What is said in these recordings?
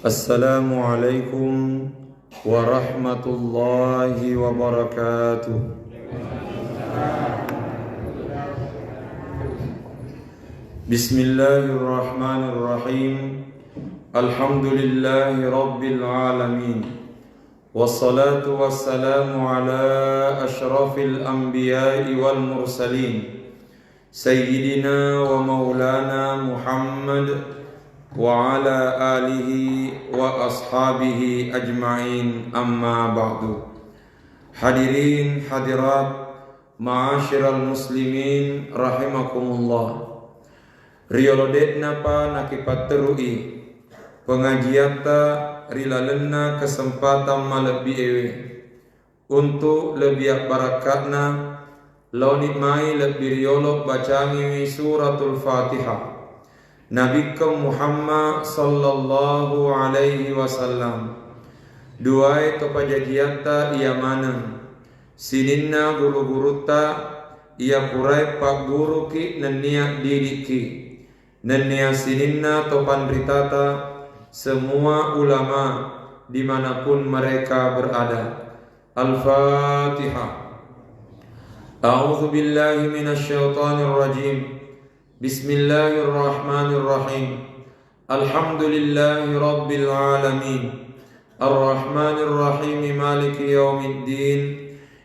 Assalamualaikum warahmatullahi wabarakatuh. Bismillahirrahmanirrahim. Alhamdulillahi rabbil alamin. Wassalatu wassalamu ala ashrafil anbiya'i wal mursalin, Sayyidina wa maulana Muhammad wa ala alihi wa ashabihi ajma'in, amma ba'du. Hadirin hadirat ma'asyiral muslimin rahimakumullah. Riolodet napa nakipat terui pengajian ta rilalena kesempatan malebi ewe untuk lebih barakatna launit mai lebih riolok bacangi suratul Fatihah Nabi Muhammad sallallahu alaihi wasallam. Duai kepajajianta ia mana sininna guru-guru ta ia purai pak guru ki nenia didiki nenia sininna topan ritata semua ulama dimanapun mereka berada. Al-Fatihah. A'udzu billahi minasyaitonir rajim. Bismillahirrahmanirrahim. Alhamdulillahi rabbil alamin. Ar-Rahmanir Rahim, Maliki yaumiddin.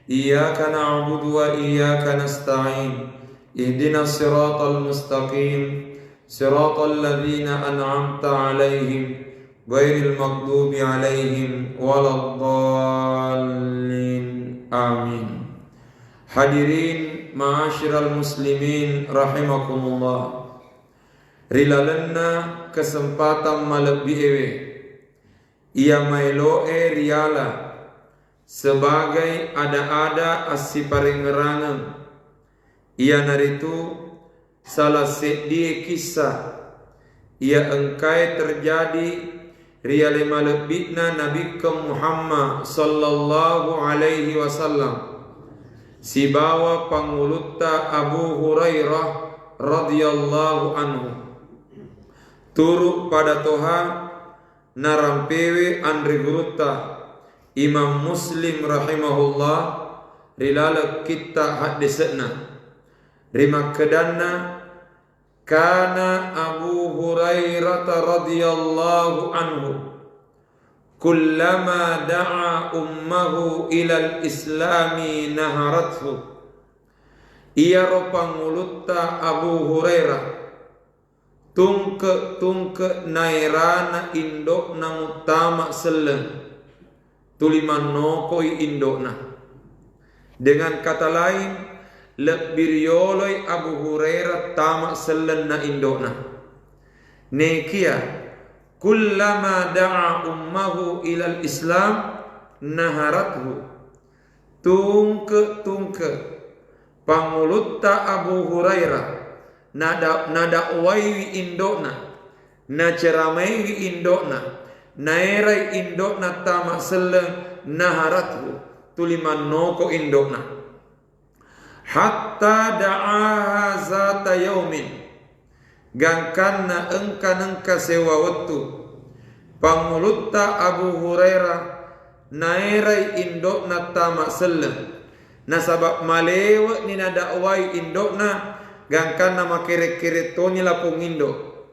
Iyyaka na'budu wa iyyaka nasta'in. Ihdinas siratal mustaqim. Siratal ladzina an'amta 'alaihim ghairil maghdubi 'alaihim waladdallin. Amin. Hadirin ma'asyiral muslimin rahimakumullah. Rilalena kesempatan malebi ewe ia mailoe riala sebagai ada-ada asiparengerangan. Ia naritu salah sedih kisah ia engkai terjadi riale malebitna Nabi Muhammad sallallahu alaihi wasallam. Si bawa pangulutta Abu Hurairah radhiyallahu anhu turuk pada toha narampewe andri gurutta Imam Muslim rahimahullah rilala kita hadisna rima kedanna kana Abu Hurairah radhiyallahu anhu kullama da'a ummahu ilal islami naharathu. Ia ropangulutta Abu Hurairah tungke nairana indokna mutama seleng tuliman nokoi indokna. Dengan kata lain lebih rioloi Abu Hurairah tamak selena indokna. Nekia kullama da'a ummahu ilal islam naharathu. Tungke pangulutta Abu Hurairah nada waiwi indokna na ceramai indokna nairai indokna tamak seleng naharathu tuliman noko indokna. Hatta da'aha zata yaumin gangkanna engka sewa waktu pangulutta Abu Hurairah nairai indokna tamak seleng nasabab malewa ni nadakwai indokna gangkanna makere-kere toni lapung indok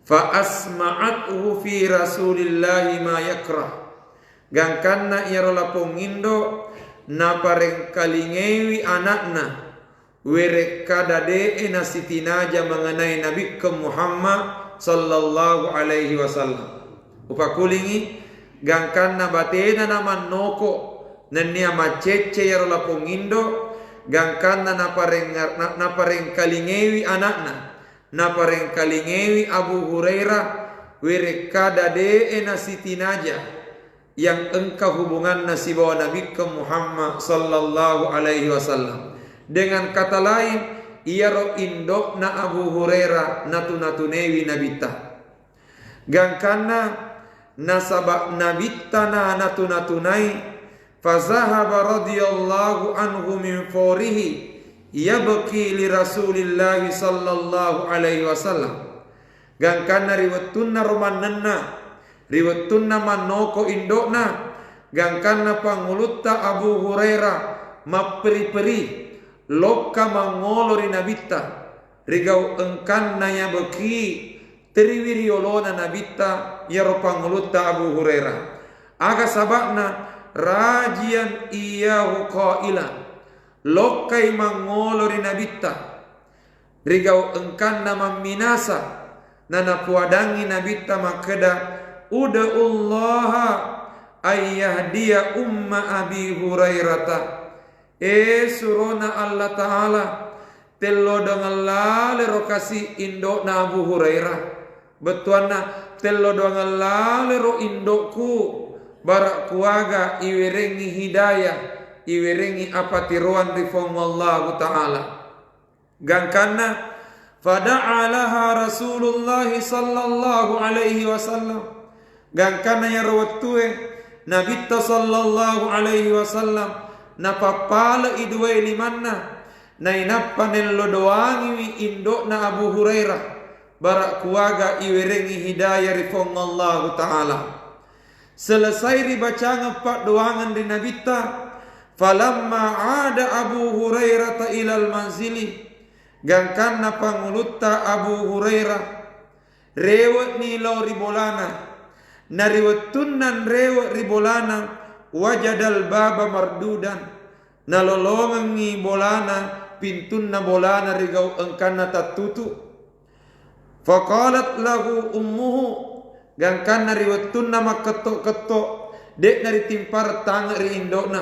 fa asma'athu fi rasulillahi ma yakrah gangkanna ia lapung indok na pareng kalingewi anakna wereka dade nasitinaja mengenai Nabi Muhammad sallallahu alaihi wasallam. Upakulingi gangkanna batena nama noko nenia macece yaro lapung indo gangkanna na pareng kalingewi anakna na pareng kalingewi Abu Hurairah wereka dade nasitinaja yang engkau hubungan nasi bawa Nabi Muhammad sallallahu alaihi wasallam. Dengan kata lain ia ro indokna Abu Hurairah natu-natunewi nabita gangkana nasabak nabitana natu-natunai fazahaba radhiyallahu anhu min forihi yabki li Rasulillah sallallahu alaihi wasallam gangkana riwattunna romanenna riwattunna manoko indokna gangkana pangulutta Abu Hurairah maperi-peri lokka mangolori nabitta rigau engkanna ya beki triwiriolona nabitta yaro pangulutta Abu Hurairah aga sabakna rajian iyahu qaila lokkai mangolori nabitta rigau engkanna maminasa nana puadangi nabitta makeda uda'ullaha ayyahdiya umma Abi Hurairata surona Allah Ta'ala tello dengan lale rokasi indok na Abu Hurairah betuana tello dengan lale ro indokku barak kuaga iwirengi hidayah iwirengi apa tiruan rifong Allah Ta'ala gangkana fada'alaha Rasulullah sallallahu alaihi wasallam gangkana ya rawatue Nabitta sallallahu alaihi wasallam napapala idwe limanna nainappa nello doangi indok na Abu Hurairah barak kuaga iwirengi hidayah rifong Allah Ta'ala selesai dibaca pak doangan di Nabitta falamma ada Abu Hurairah ilal manzili gangkana pangulutta Abu Hurairah rewet ni lau ribolana nariwattunnan rewet ribolana wajadal baba mardudan nalolongan ni bolana pintunna bolana rigau engkana tatutu faqalat lahu ummuhu gangkana riwattunna makketok-ketok dek nari timpar tang ri indokna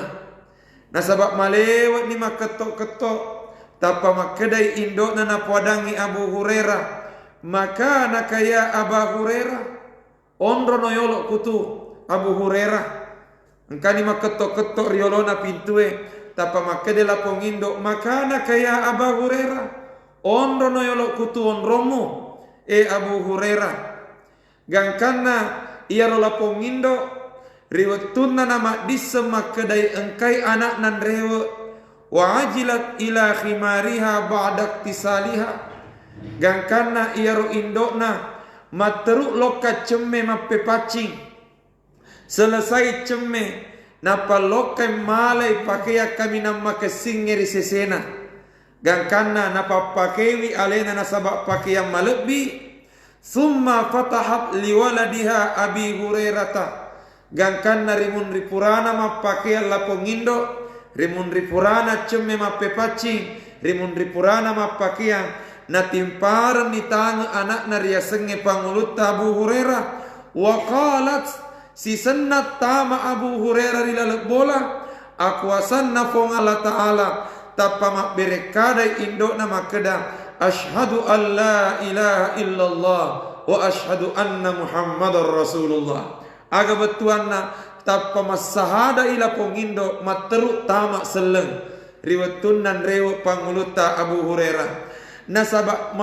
nasabak malewat ni makketok-ketok tapa makedai indokna na padangi Abu Hurairah maka nakaya Abu Hurairah ondro noyolok kutu Abu Hurairah engkani maketok-ketok riolona pintue tapa makede lapong indo makana kaya Abu Hurairah ondro noyolok kutu onromu Abu Hurairah gangkana iya ro lapong indo riwattunna nama disema kedai engkai anak nan rewe wa ajilat ila khimariha ba'da iktisaliha gangkana iya ro indokna materuk loka cemme mappe pacing selesai cemme napa loka malai pakaiya kami nama kesingeri sesena gangkana napa pakaiwi alena nasabak pakaian malebi summa fatahat liwaladiha Abi Hurairata gangkana rimun ripurana mapakaian lapongindo rimun ripurana cemme mappe pacing rimun ripurana mapakaian na timparan ni tang anak na riasenge pangulutta Abu Hurairah wa qalat si sannat tama Abu Hurairah rilalak bola aku asanna fong Allah Ta'ala tapa mak berekadai indok na makeda ashhadu an la ilaha illallah wa ashhadu anna Muhammadar Rasulullah aga betuanna tapa masahada ila pongindo materuk tama seleng riwattunnan rewo pangulutta Abu Hurairah nasabak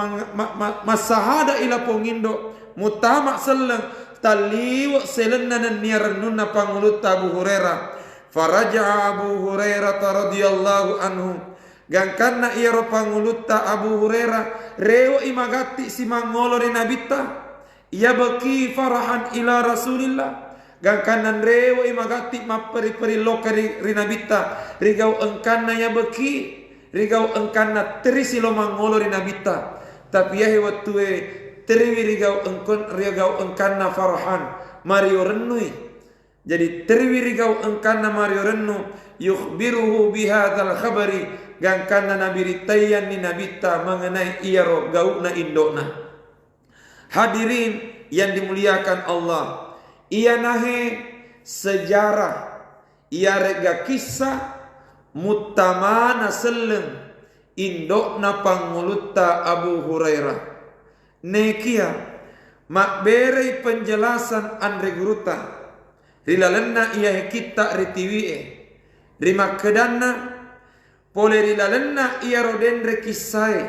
masahada ila pongindo mutama seleng taliwa selenna niarnunna pangulutta Abu Hurairah faraja Abu Hurairah radhiyallahu anhu gangkana iya ro pangulutta Abu Hurairah rewo imagati si mangolori nabitta ia beki farahan ila Rasulillah gangkanan rewo imagati maperi-peri lokari rinabitta rigau engkana ya beki rigau engkana terisi lo mangolori nabitta tapi ya hewatue teriwi rigau engkana farahan mario renui jadi teriwi rigau engkana mario rennu yukhbiruhu bihadzal khabari gangkana nabi ritayan ni nabitta mengenai iyaro gauna indona hadirin yang dimuliakan Allah ia nahe sejarah ia rega kisah mutamana seleng indokna pangulutta Abu Hurairah nekia makberei penjelasan andre guruta rilalenna ia kita ritiwie rima kedanna pole rilalenna ia rodendre kisai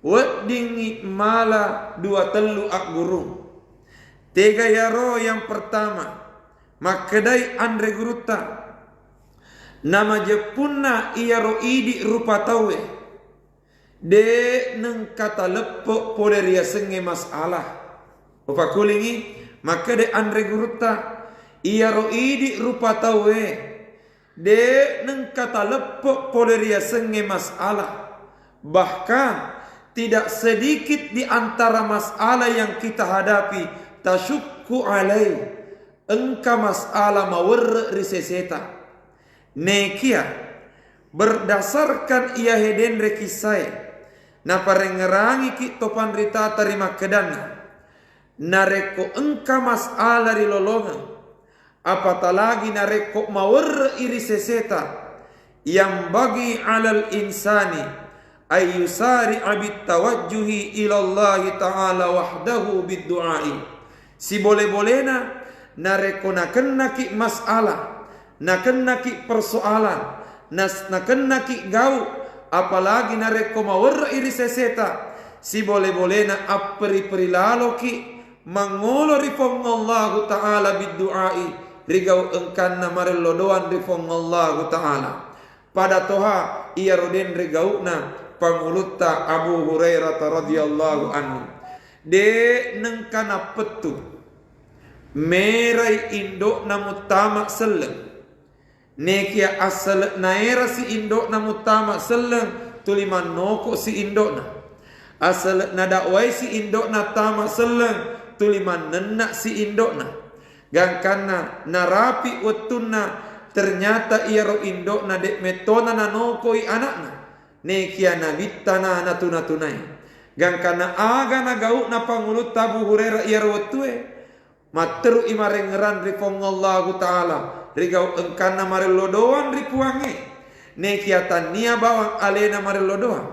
weddingi mala dua telu ak guru tega yaro yang pertama makedai andre guruta nama jepunna iya ro idi rupa tawe de neng kata lepok poleria senge masalah opa kulingi maka de andre guruta iya roidi rupa tawe de neng kata lepok poleria senge masalah bahkan tidak sedikit di antara masalah yang kita hadapi tasyukku alai engka masalah mawer riseseta nekia berdasarkan ia heden rekisai na parengerangi ki topan rita terima kedana nareko engka masalah rilolongan apatah lagi nareko mawer iri seseta yang bagi alal insani ayyusari abit tawajjuhi ilallahi ta'ala wahdahu biddu'ai si boleh-bolehna nareko nakena ki masalah nakena ki persoalan nakena ki gau apalagi nareko mawer iri seseta si boleh-bolehna apri-pri laloki mangolo rifong Allah ta'ala biddu'ai rigau engkanna marelo doan rifong Allah ta'ala pada toha ia roden rigauna pangulutta Abu Hurairah radhiyallahu anhu de nengkana petu merai indok namutama seleng nekia asal naera si indok na mutama seleng tuliman noko si indok na asal na dakwai si indok na tama seleng tuliman nenak si indok na gangkana narapi wetunna ternyata ia ro indok na dek metona na noko i anak na nekia na bitana na tunatunai gangkana aga na gau na pangulut Abu Hurairah ia ro wetue materu imarengeran rifong Allah ta'ala rigau engkana marelo doan ripuange nekiatan nia bawang alena marelo doan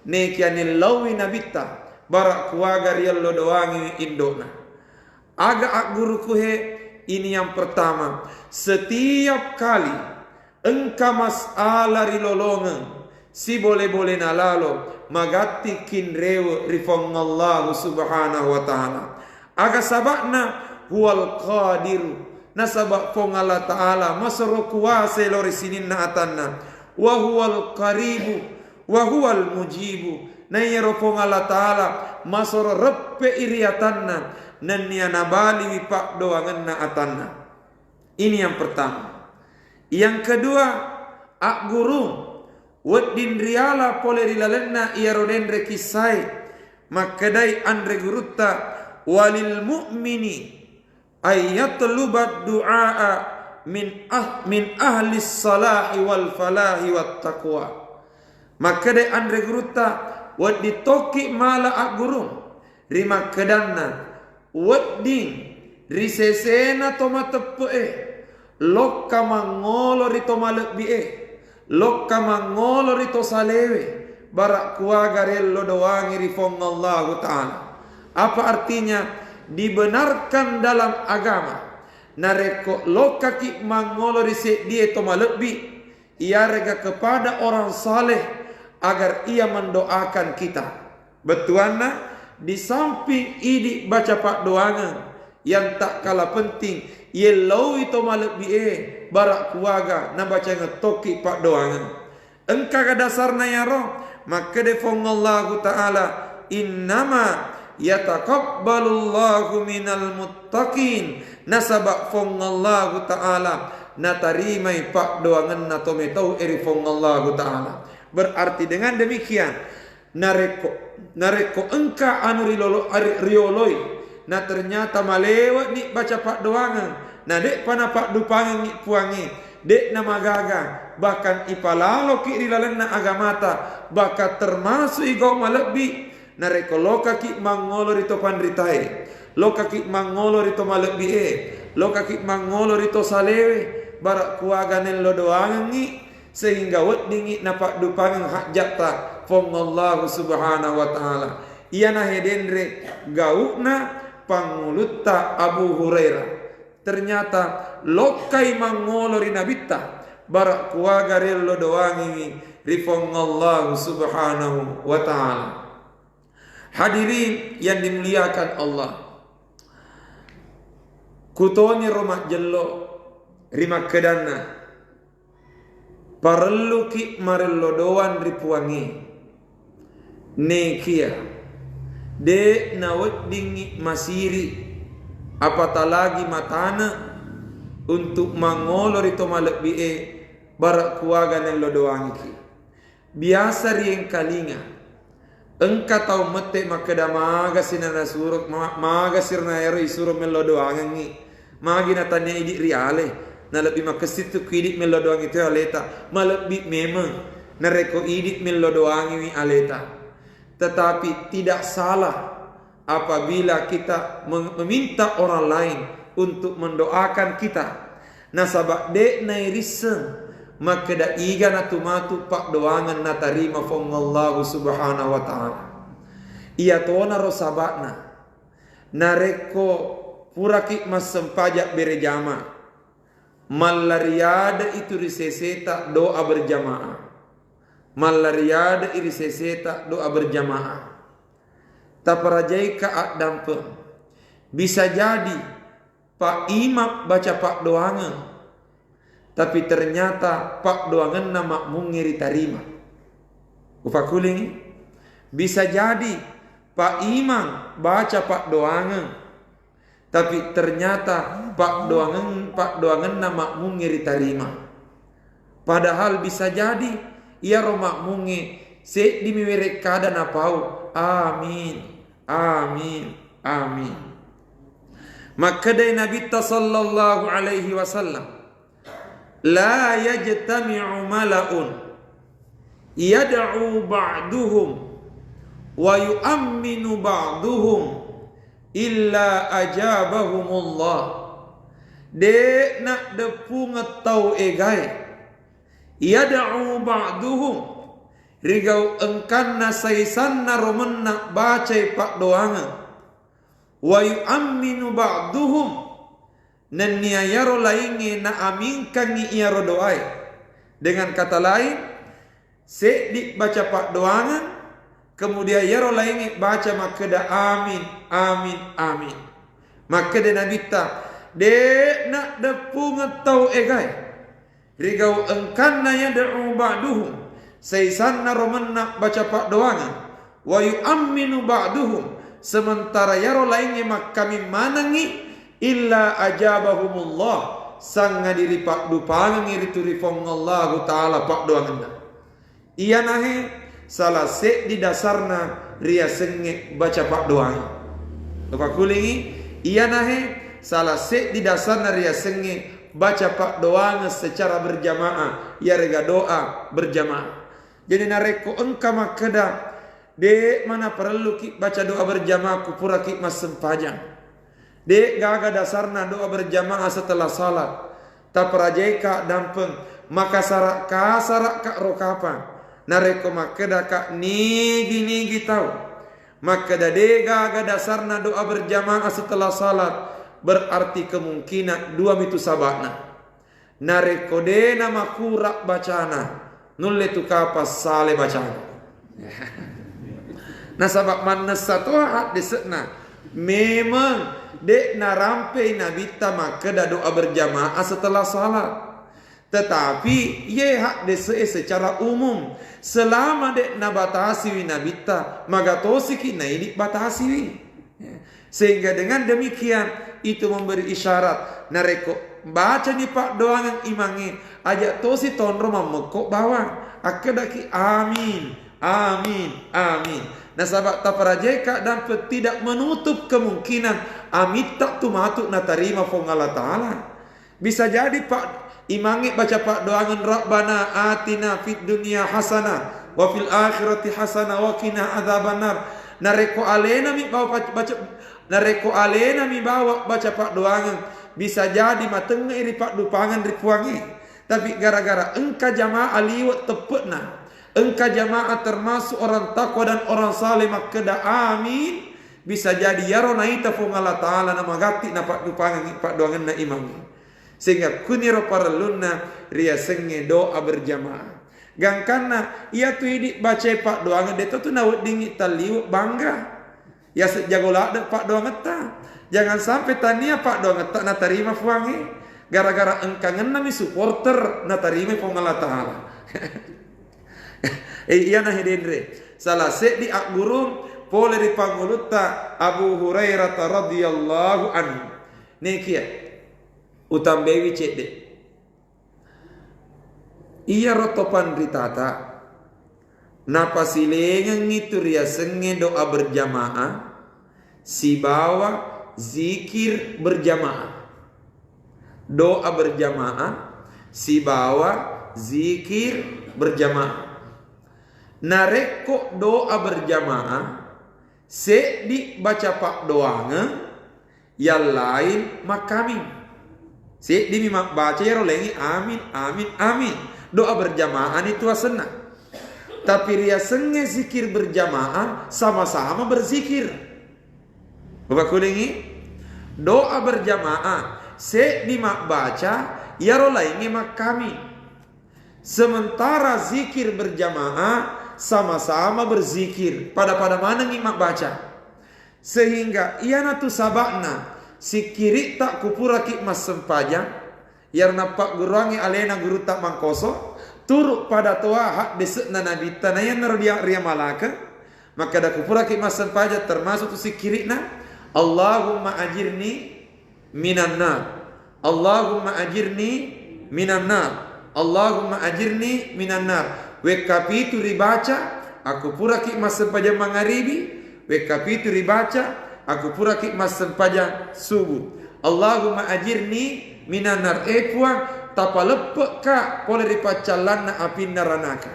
nekiani lawi nabita barak kuaga rielo doangi indona aga ak guruku he ini yang pertama setiap kali engka masalah rilolongan si boleh-boleh nalalo magati kinrewe rifong Allah subhanahu wa ta'ala aga sabakna huwal qadiru nasabak fong Allah ta'ala masoro kuwase lori sinin na atanna wa huwal qaribu wa huwal mujibu na yero fong Allah ta'ala masoro reppe iriatanna nanya nabali wipak doangan na atanna ini yang pertama yang kedua ak guru waddin riala pole rilalenna iya roden rekisai makadai andre gurutta walil mu'mini ayyatlubat du'a min ahli salahi wal falahi wat taqwa maka de andre guruta waddi toki mala agurung rima kedanna waddi risesena toma teppe lokka mangolo rito malek bi lokka mangolo rito salewe barak kuagarello doangi rifong Allah ta'ala apa artinya dibenarkan dalam agama nareko lokaki mangolo risik dia toma lebih ia rega kepada orang saleh agar ia mendoakan kita betuana di samping idi baca pak doangan yang tak kalah penting ia lawi toma lebih barak kuaga na baca ngetoki pak doangan engka ka dasarna ya roh maka defong Allah ta'ala innama yataqabbalullahu minal muttaqin nasabak fong Allah ta'ala natarimai pak doangan na tometau eri fong Allah ta'ala berarti dengan demikian nareko engka anu rioloi na ternyata malewat ni baca pak doangan na dek pana pak dupangan ni puangi dek na magaga bahkan ipalalo ki rilalenna agamata bahkan termasuk igau malebi nareko loka ki mangolo rito pandritai loka ki mangolo rito malebi loka ki mangolo rito salewe barak kuaganen lo doangi sehingga weddingi napak dupangan hak jata fong Allah subhanahu wa ta'ala iana hedenre gaukna pangulutta Abu Hurairah ternyata lokai mangolo rinabita barak kuagarello doangi rifong Allah subhanahu wa ta'ala. Hadirin yang dimuliakan Allah, kutoni rumah jello rima kedana parellu ki marello doan ripuangi nekia de naweddingi masiri apatah matana untuk mangolor itu malebbi barak kuaga nello doangki biasa rien kalinga engka tau mete makada maga sinana suruk maga sirna ero isuro mello doangi magi natanya idi riale na lebih makasitu kidik mello doangi itu aleta malebbi memang nareko idik mello doangi aleta tetapi tidak salah apabila kita meminta orang lain untuk mendoakan kita. Nasabak dek nairisem maka da iga natumatu pak doangan natarima fong Allah subhanahu wa ta'ala. Ia tona rosabakna nareko puraki mas sempajak berjama malariada itu riseseta doa berjamaah. Malariada iriseseta doa berjamaah. Taparajai kaat dampeng. Bisa jadi Pak Imam baca Pak doangan, tapi ternyata Pak doangan nama mungiri tarima. Upakuling bisa jadi Pak Imam baca Pak doangan, tapi ternyata Pak doangan nama mungiri tarima. Padahal bisa jadi ia romak mungi se dimiwirek kada napau. Amin. Amin. Amin. Maka dari Nabi sallallahu alaihi wasallam la yajtami'u mala'un yad'u ba'duhum wa yu'minu ba'duhum illa ajabahumullah. De nak depu ngetau egai yad'u ba'duhum rigau engkan nasaisan naromen nak bacai pak doangan wa yu'minu ba'duhum nan niayaro lainge na aminkan ni iaro doai. Dengan kata lain se di baca pak doangan kemudian yaro lainge baca makada amin amin amin. Maka de Nabi ta de nak depu ngetau egai rigau engkan na yad'u ba'duhum saisanna romanna baca pak doangan wa yu'minu ba'duhum sementara yaro lainnya mak kami manangi illa ajabahumullah sanga diri pak dupangan iri turifong Allah taala pak doangan. Iya nahe salah se di dasarna ria senge baca pak doangan. Lupa kulingi iya nahe salah se di dasarna ria senge baca pak doangan secara berjamaah ya rega doa berjamaah. Jadi nareko engka makada de mana perlu ki baca doa berjamaah kupura ki mas sempajang. De gaga dasarna doa berjamaah setelah salat. Taprajai ka dampeng maka sarak ka rokapan. Nareko makada ka nigi tahu. Makada de gaga dasarna doa berjamaah setelah salat berarti kemungkinan dua mitu sabakna. Nareko de nama kurak bacana. Nulle tu kapas sale bacaan. Nasabak mannes satu hak disekna. Memang dek narampe nabita maka dah doa berjamaah setelah salat. Tetapi ye hak dese secara umum. Selama dek nabatasi wi nabita maka tosiki na ini batasi wi. Sehingga dengan demikian itu memberi isyarat nareko baca ni pak doangan imangi ajak tosi tonro mamekok bawang akadaki amin amin amin. Nah sahabat taparajeka dan tidak menutup kemungkinan amit tak tu matuk na tarima fong Allah Ta'ala. Bisa jadi pak imangi baca pak doangan Rabbana atina fid dunya hasanah wa fil akhirati hasanah wa qina adzabannar. Nareko alena mi bawa baca nareko alena mi bawa baca pak doangan. Bisa jadi mateng iri pak dupangan ripuangi. Tapi gara-gara engka jamaah liwat tepetna. Engka jamaah termasuk orang takwa dan orang saleh makada amin. Bisa jadi yaro naita fung Allah Ta'ala nama gati na pak dupangan pak doangan na imam. Sehingga kuniro paralunna ria senge doa berjamaah. Gangkana ia tu hidik baca pak doangan deto tu nawat dingit taliwat bangga. Ya sejagolah ada pak doangan ta. Jangan sampai tania pak doangan tak na tarima fuangi. Gara-gara engkangen nami supporter na tarima fung Allah Ta'ala. Iya nah hidendre. salah se di agurung pole di panguluta Abu Hurairah radhiyallahu anhu nekia utambewi cede iya rotopan ritata napasilengan itu ria senge doa berjamaah si bawa zikir berjamaah doa berjamaah si bawa zikir berjamaah nareko doa berjamaah se di baca pak doanga yang lain makami se di mimak baca ya rolengi amin amin amin doa berjamaah itu asena tapi ria senge zikir berjamaah sama-sama berzikir Bapak kulingi doa berjamaah se di mak baca ya rolengi makami sementara zikir berjamaah sama-sama berzikir pada mana ngimak baca sehingga ia natu sabakna si kiri tak kupura ki mas sempajang yar napak gurangi alena guru tak mangkoso turuk pada toa hak desek na nabi tanaya narodia ria malaka maka da kupura ki mas sempajang termasuk tu si kiri na Allahumma ajirni minan nar Allahumma ajirni minan nar Allahumma ajirni minan nar wekapi itu ribaca aku pura ki mas sempajang mangaribi wekapi itu ribaca aku pura ki mas sempajang subuh Allahumma ajirni minan nar puang tapalepe ka pole ripacalan na api naranaka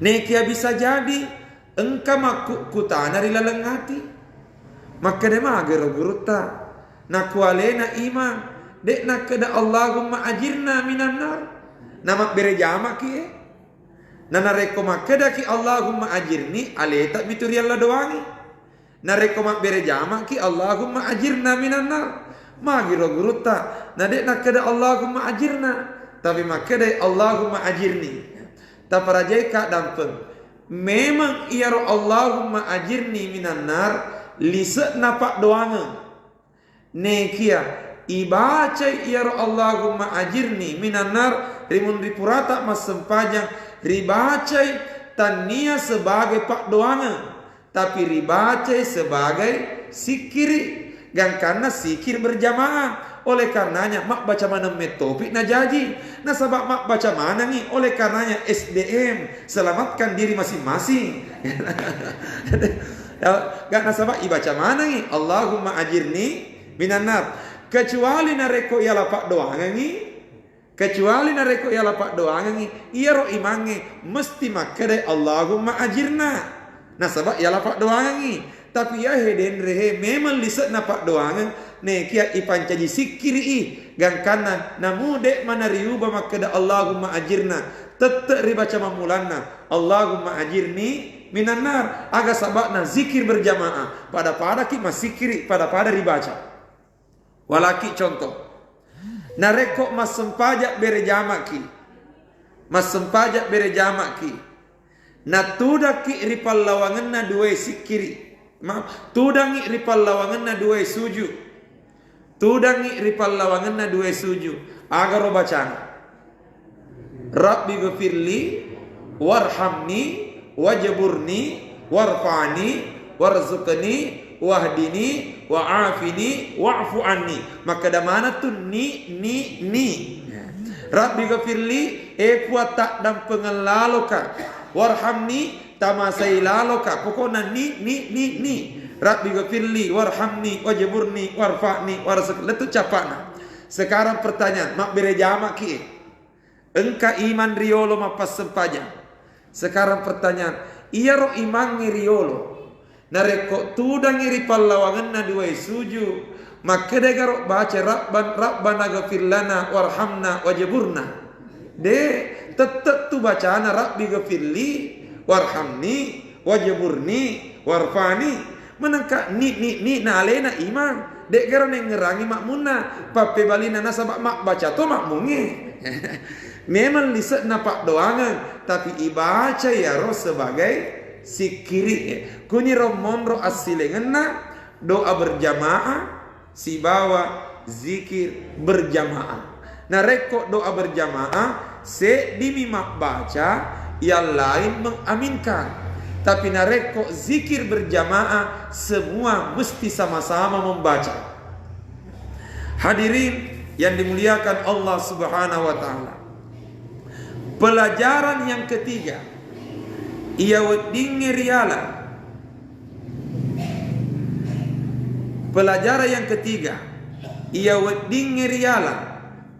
nekia bisa jadi engka makuk kutana rilalengati maka de magero guruta na kualena iman dek na kada Allahumma ajirna minan nar nama berejama ki nareko makada ki Allahumma ajirni aleta bituri Allah doangi nareko mak berejama ki Allahumma ajirna minan nar magiro guruta nadek nakada Allahumma ajirna tapi makada Allahumma ajirni taparajai ka dampeng memang iya ro Allahumma ajirni minan nar lise napak doanga nekia ibaca iya ro Allahumma ajirni minan nar rimun ripurata mas sempajang ribacai tania sebagai pak doanga tapi ribacai sebagai sikiri gang karena sikir berjamaah oleh karenanya mak baca mana metopik na jaji nah sabab mak baca mana nih oleh karenanya SDM selamatkan diri masing-masing gak nasabak ibaca mana nih Allahumma ajirni minan nar kecuali nareko ialah pak doanga nih kecuali nareko ialah pak doanga nih iya ro imange mesti makade Allahumma ajirna nah sabab ialah pak doanga nih tapi ya heden rehe memang liset napak doangan nekia ipan caji sikiri gang kanan namu dek mana riuba makada Allahumma ajirna tetep ribaca mamulanna Allahumma ajirni minan nar aga sabakna zikir berjamaah pada ki masikiri pada ribaca walaki contoh nareko mas sempajak berejamaki mas sempajak berejamaki natudaki ripal lawangan na dua sikiri maaf tudangi ripal lawangan na dua suju tudangi ripal lawangan na dua suju agar bacaan Rabbi ghafirli warhamni wajburni warfa'ni warzuqni wahdini wa'afini wa'fu anni maka da mana tu ni Rabbi ghafirli puat tak dan pengelaloka warhamni tamasai laloka pokoknya ni Rabbi ghafirli warhamni wajburni warfa'ni warzuqni itu capana sekarang pertanyaan mak berejama ki engka iman riolo mapas sempajang sekarang pertanyaan iya ro iman riolo nareko tudang iri pallawangan na dua suju maka degaro baca rabbana ghafir lana warhamna wajburna de tetep tu bacaan Rabbi ghafirli warhamni wajburni warfani menangka ni na alena iman dek garo neng ngerangi makmuna pape balina nasabak mak baca to makmungi memang liset napak doangan tapi ibaca ya roh sebagai sikiri kuni romon roh asilengenna doa berjamaah si bawa zikir berjamaah nah rekok doa berjamaah se dimimak baca yang lain mengaminkan Tapi nareko zikir berjamaah semua mesti sama-sama membaca. Hadirin yang dimuliakan Allah Subhanahu wa taala. Pelajaran yang ketiga, ia wedinge riala. Pelajaran yang ketiga, ia wedinge riala.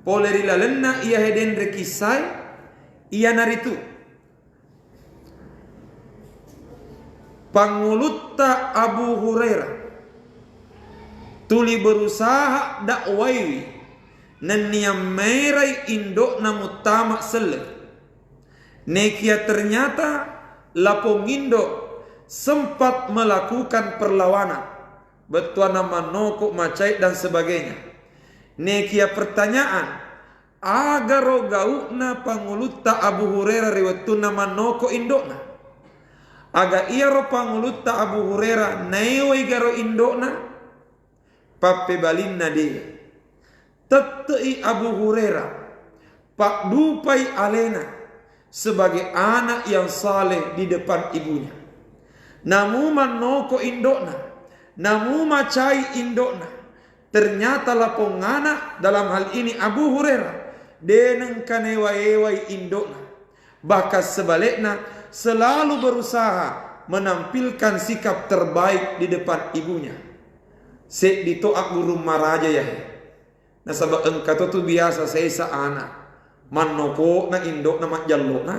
Polerila lenna ia heden rekisai, ia naritu. Pangulutta Abu Hurairah tuli berusaha dakwai neniam merai indok namu tamak sele. Nekia ternyata lapong indok sempat melakukan perlawanan. Betua nama nokok macai dan sebagainya. Nekia pertanyaan, agaro gaukna pangulutta Abu Hurairah riwayatun nama nokok indokna. Aga iya ro pangulutta Abu Hurairah naiwai garo indokna pape balinna dia. Tetei Abu Hurairah pak dupai alena sebagai anak yang saleh di depan ibunya. Namu manoko indokna, namu macai indokna. Ternyata lapongana dalam hal ini Abu Hurairah deneng kanewai indokna. Bahkan sebaliknya selalu berusaha menampilkan sikap terbaik di depan ibunya. Sek ditoak guru maraja ya. Nah sabab engkau tu biasa saya sa anak. Manoko na indok na majallo na.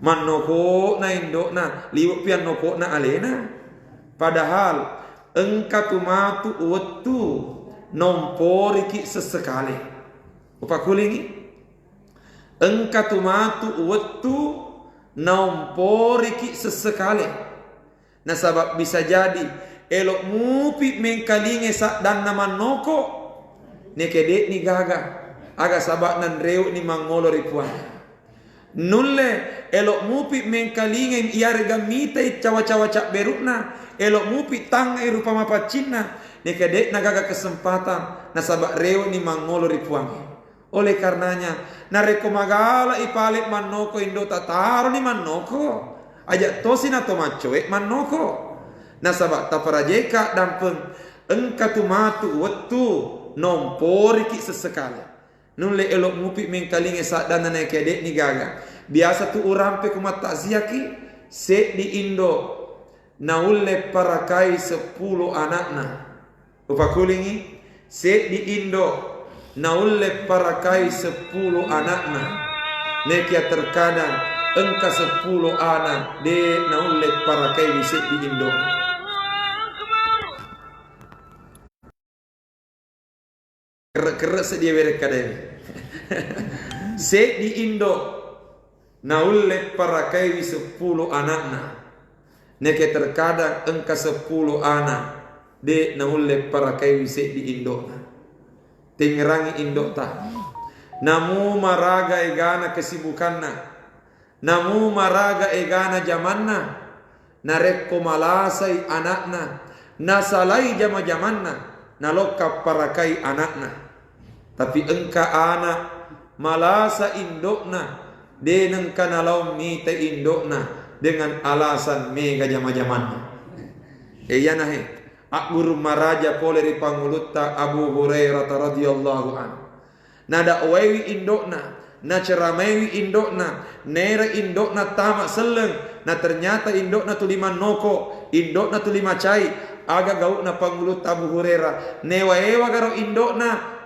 Manoko na indok na liwak pian noko na alena. Padahal engkau tu matu wetu nompori ki sesekali. Upa kulingi. Engkau tu matu wetu nompori ki sesekali. Nah sabab bisa jadi elok mupi mengkalinge sak dan nama noko. Nekedek ni gaga aga sabak nan reu ni mangolo ripuan. Nulle elok mupi mengkalinge iarga mitai cawa-cawa cak berukna. Elok mupi tang rupa mapacina. Nekedek na gaga kesempatan na sabak reu ni mangolo ripuan. Oleh karenanya nareko magala ipalit manoko indo tataro ni manoko. Ajak tosin atau macoek manoko. Na sabak taparajeka dampeng engkatu matu wetu nompori ki sesekali. Nulle elok mupi mengkalinge sak dan nekedek ni gaga. Biasa tu urampe kumat takziaki se di Indo naulle parakai 10 anakna. Upa kulingi se di Indo naulle parakai 10 anakna. Nekia terkadang engka 10 anak de naulle parakai se di Indo. Kerak sedia berek kadang. Se di Indo naulle parakai 10 anakna. Neke terkadang engka 10 anak de naulle parakai se di Indo. Tingerangi Indo ta. Namu maraga egana kesibukanna. Namu maraga egana jamanna. Narekko malasai anakna. Nasalai jama-jamanna. Naloka parakai anakna. Tapi engka anak malasa indokna deneng kanalau mite indokna dengan alasan mega jama-jamanna. Iya nahe ak guru maraja poleri pangulutta Abu Hurairah radhiyallahu an. Nada wewi indokna, na ceramewi indokna, nera indokna tamak seleng, na ternyata indokna tu lima noko, indokna tu lima cai, aga gaukna pangulutta Abu Hurairah, newa ewa garo indokna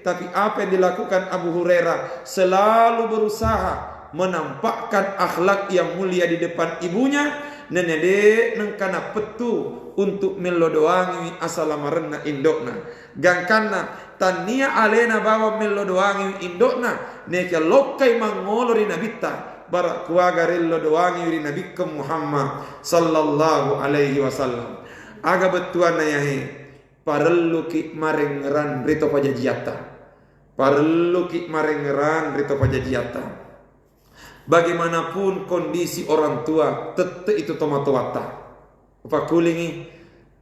tapi apa yang dilakukan Abu Hurairah selalu berusaha menampakkan akhlak yang mulia di depan ibunya. Nenede nengkana petu untuk melodoangi asalamarena indokna. Gangkana tania alena bawa melodoangi indokna. Neka lokai mangolori nabita barak kuagarillo doangi uri nabi Muhammad sallallahu alaihi wasallam. Aga betuan yahe. Parelu ki marengeran rito pajajiata. Parelu ki marengeran rito pajajiata. Bagaimanapun kondisi orang tua, tete itu tomatowata. Apa kulingi?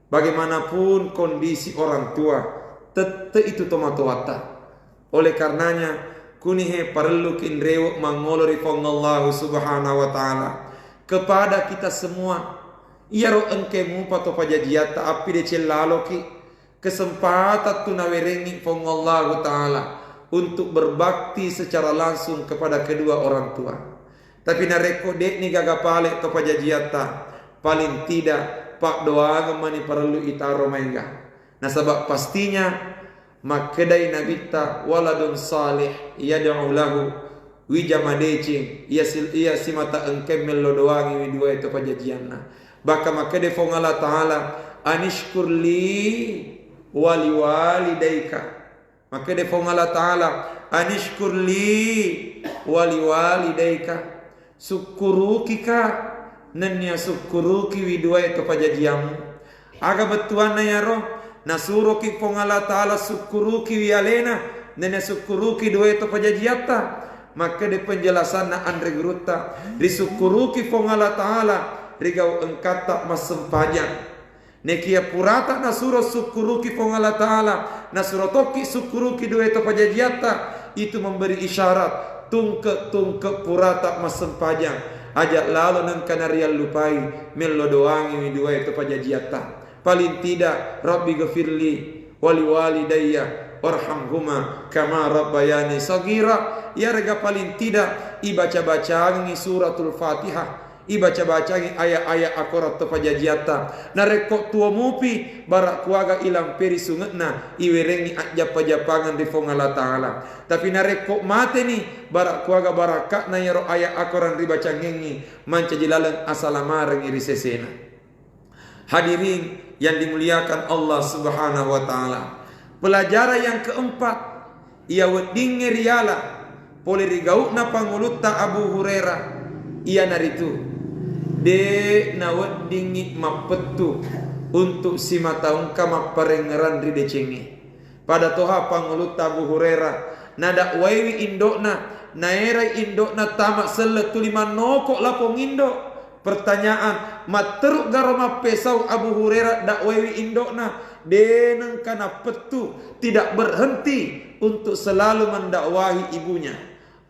Bagaimanapun kondisi orang tua, tete itu tomatowata. Oleh karenanya, kunihe parelu ki inrewo mangolori Allah subhanahu wa ta'ala. kepada kita semua. Ia ro engkemu pato pajajiata api de celalo ki kesempatan tu nawerengi fong Allah Ta'ala untuk berbakti secara langsung kepada kedua orang tua. Tapi nareko dek ni gagapale ke pajajiata paling tidak pak doa gemani perlu itaro mengga. Nah sebab pastinya makedai nabita waladun salih yad'u lahu wijamadecing ia simata engkem mello doangi widua itu pajajianna. Baka makede fong Allah Ta'ala anishkurli wali walidaika. Makede fong Allah Ta'ala anishkurli wali walidaika. Syukuruki ka nenya syukuruki widua itu pajajiamu. Aga betuana ya roh nasuruki fong Allah Ta'ala syukuruki wialena nenya syukuruki dua itu pajajiata. Maka de penjelasan na andre gruta risukuruki fong Allah Ta'ala rigau engkata masempajang nekia purata nasuro syukuruki fong Allah Ta'ala nasurotoki syukuruki dua itu pajajiata. Itu memberi isyarat tungke purata masempajang ajak lalu nang kanarial lupai mello doangi dua itu pajajiata. Paling tidak Rabbi ghafirli wali walidayya warhamhuma kama rabbayani sagira. Ya rega paling tidak ibaca-baca ngi suratul Fatihah, ibaca-baca ngi ayat-ayat akorat to pajajiata. Nareko tua mupi barak kuaga ilang peri sungetna iwerengi ajap-japangan di fong Allah Ta'ala. Tapi nareko mate ni barak kuaga barakat na yaro ayat akoran ribaca ngengi manca jilalang asalamareng iri sesena. Hadirin yang dimuliakan Allah Subhanahu wa Ta'ala. Pelajaran yang keempat ia wedinge riala pole rigaukna pangulutta Abu Hurairah ia naritu de na wedingi mapetu untuk si mataungka maparengeran ride cengi pada toha pangulutta Abu Hurairah nada waiwi indokna naerai indokna tamak sellet tuliman nokok lapong indok. Pertanyaan materuk garoma pesau Abu Hurairah dak wewi indokna deneng kana petu tidak berhenti untuk selalu mendakwahi ibunya.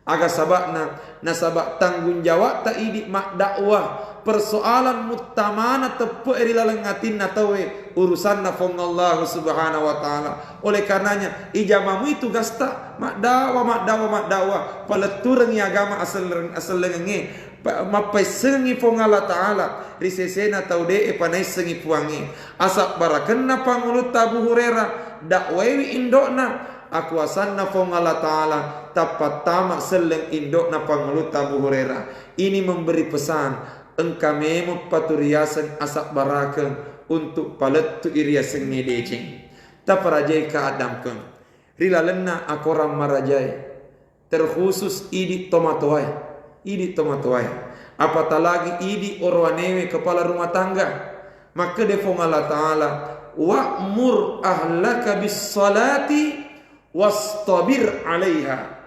Aga sabakna nasabak tanggung jawab ta idi mak dakwah persoalan mutamana tepe eri lalengatin natawe urusan nafong Allah Subhanahu wa Ta'ala. Oleh karenanya ijamamu itu gasta mak dakwah paletureng agama asal lengenge mapai sengi fong Allah Ta'ala risesena tau de panai sengi puangi asak barakenna pangulut Abu Hurairah dakwewi indokna aku asanna fong Allah Ta'ala tapat tamak seleng indokna pangulut Abu Hurairah. Ini memberi pesan engkamemu paturiasan asak baraken untuk palettu iria sengi decing taparajai ka adamken rilalenna akoram marajai terkhusus idi tomatoai. Idi tomatoai apatah lagi idi orwanewe kepala rumah tangga. Maka defong Allah Ta'ala wa'mur ahlaka bis salati wastabir alaiha.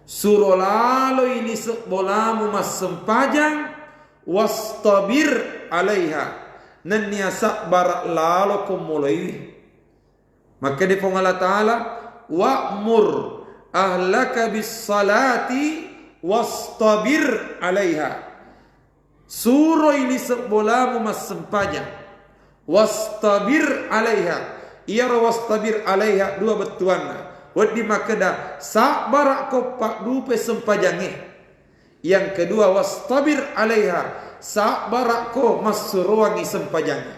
Suruh lalu ini sebolamu mas sempajang wastabir alaiha naniasak barak lalu kumulai. Maka defong Allah Ta'ala wa'mur ahlaka bis salati wastabir alaiha. Suruh ini sebolamu mas sempajang wastabir alaiha. Ia wastabir alaiha dua betuanna wadi makeda sabar ko pak dupe sempajange. Yang kedua wastabir alaiha sabar ko masuruangi sempajange.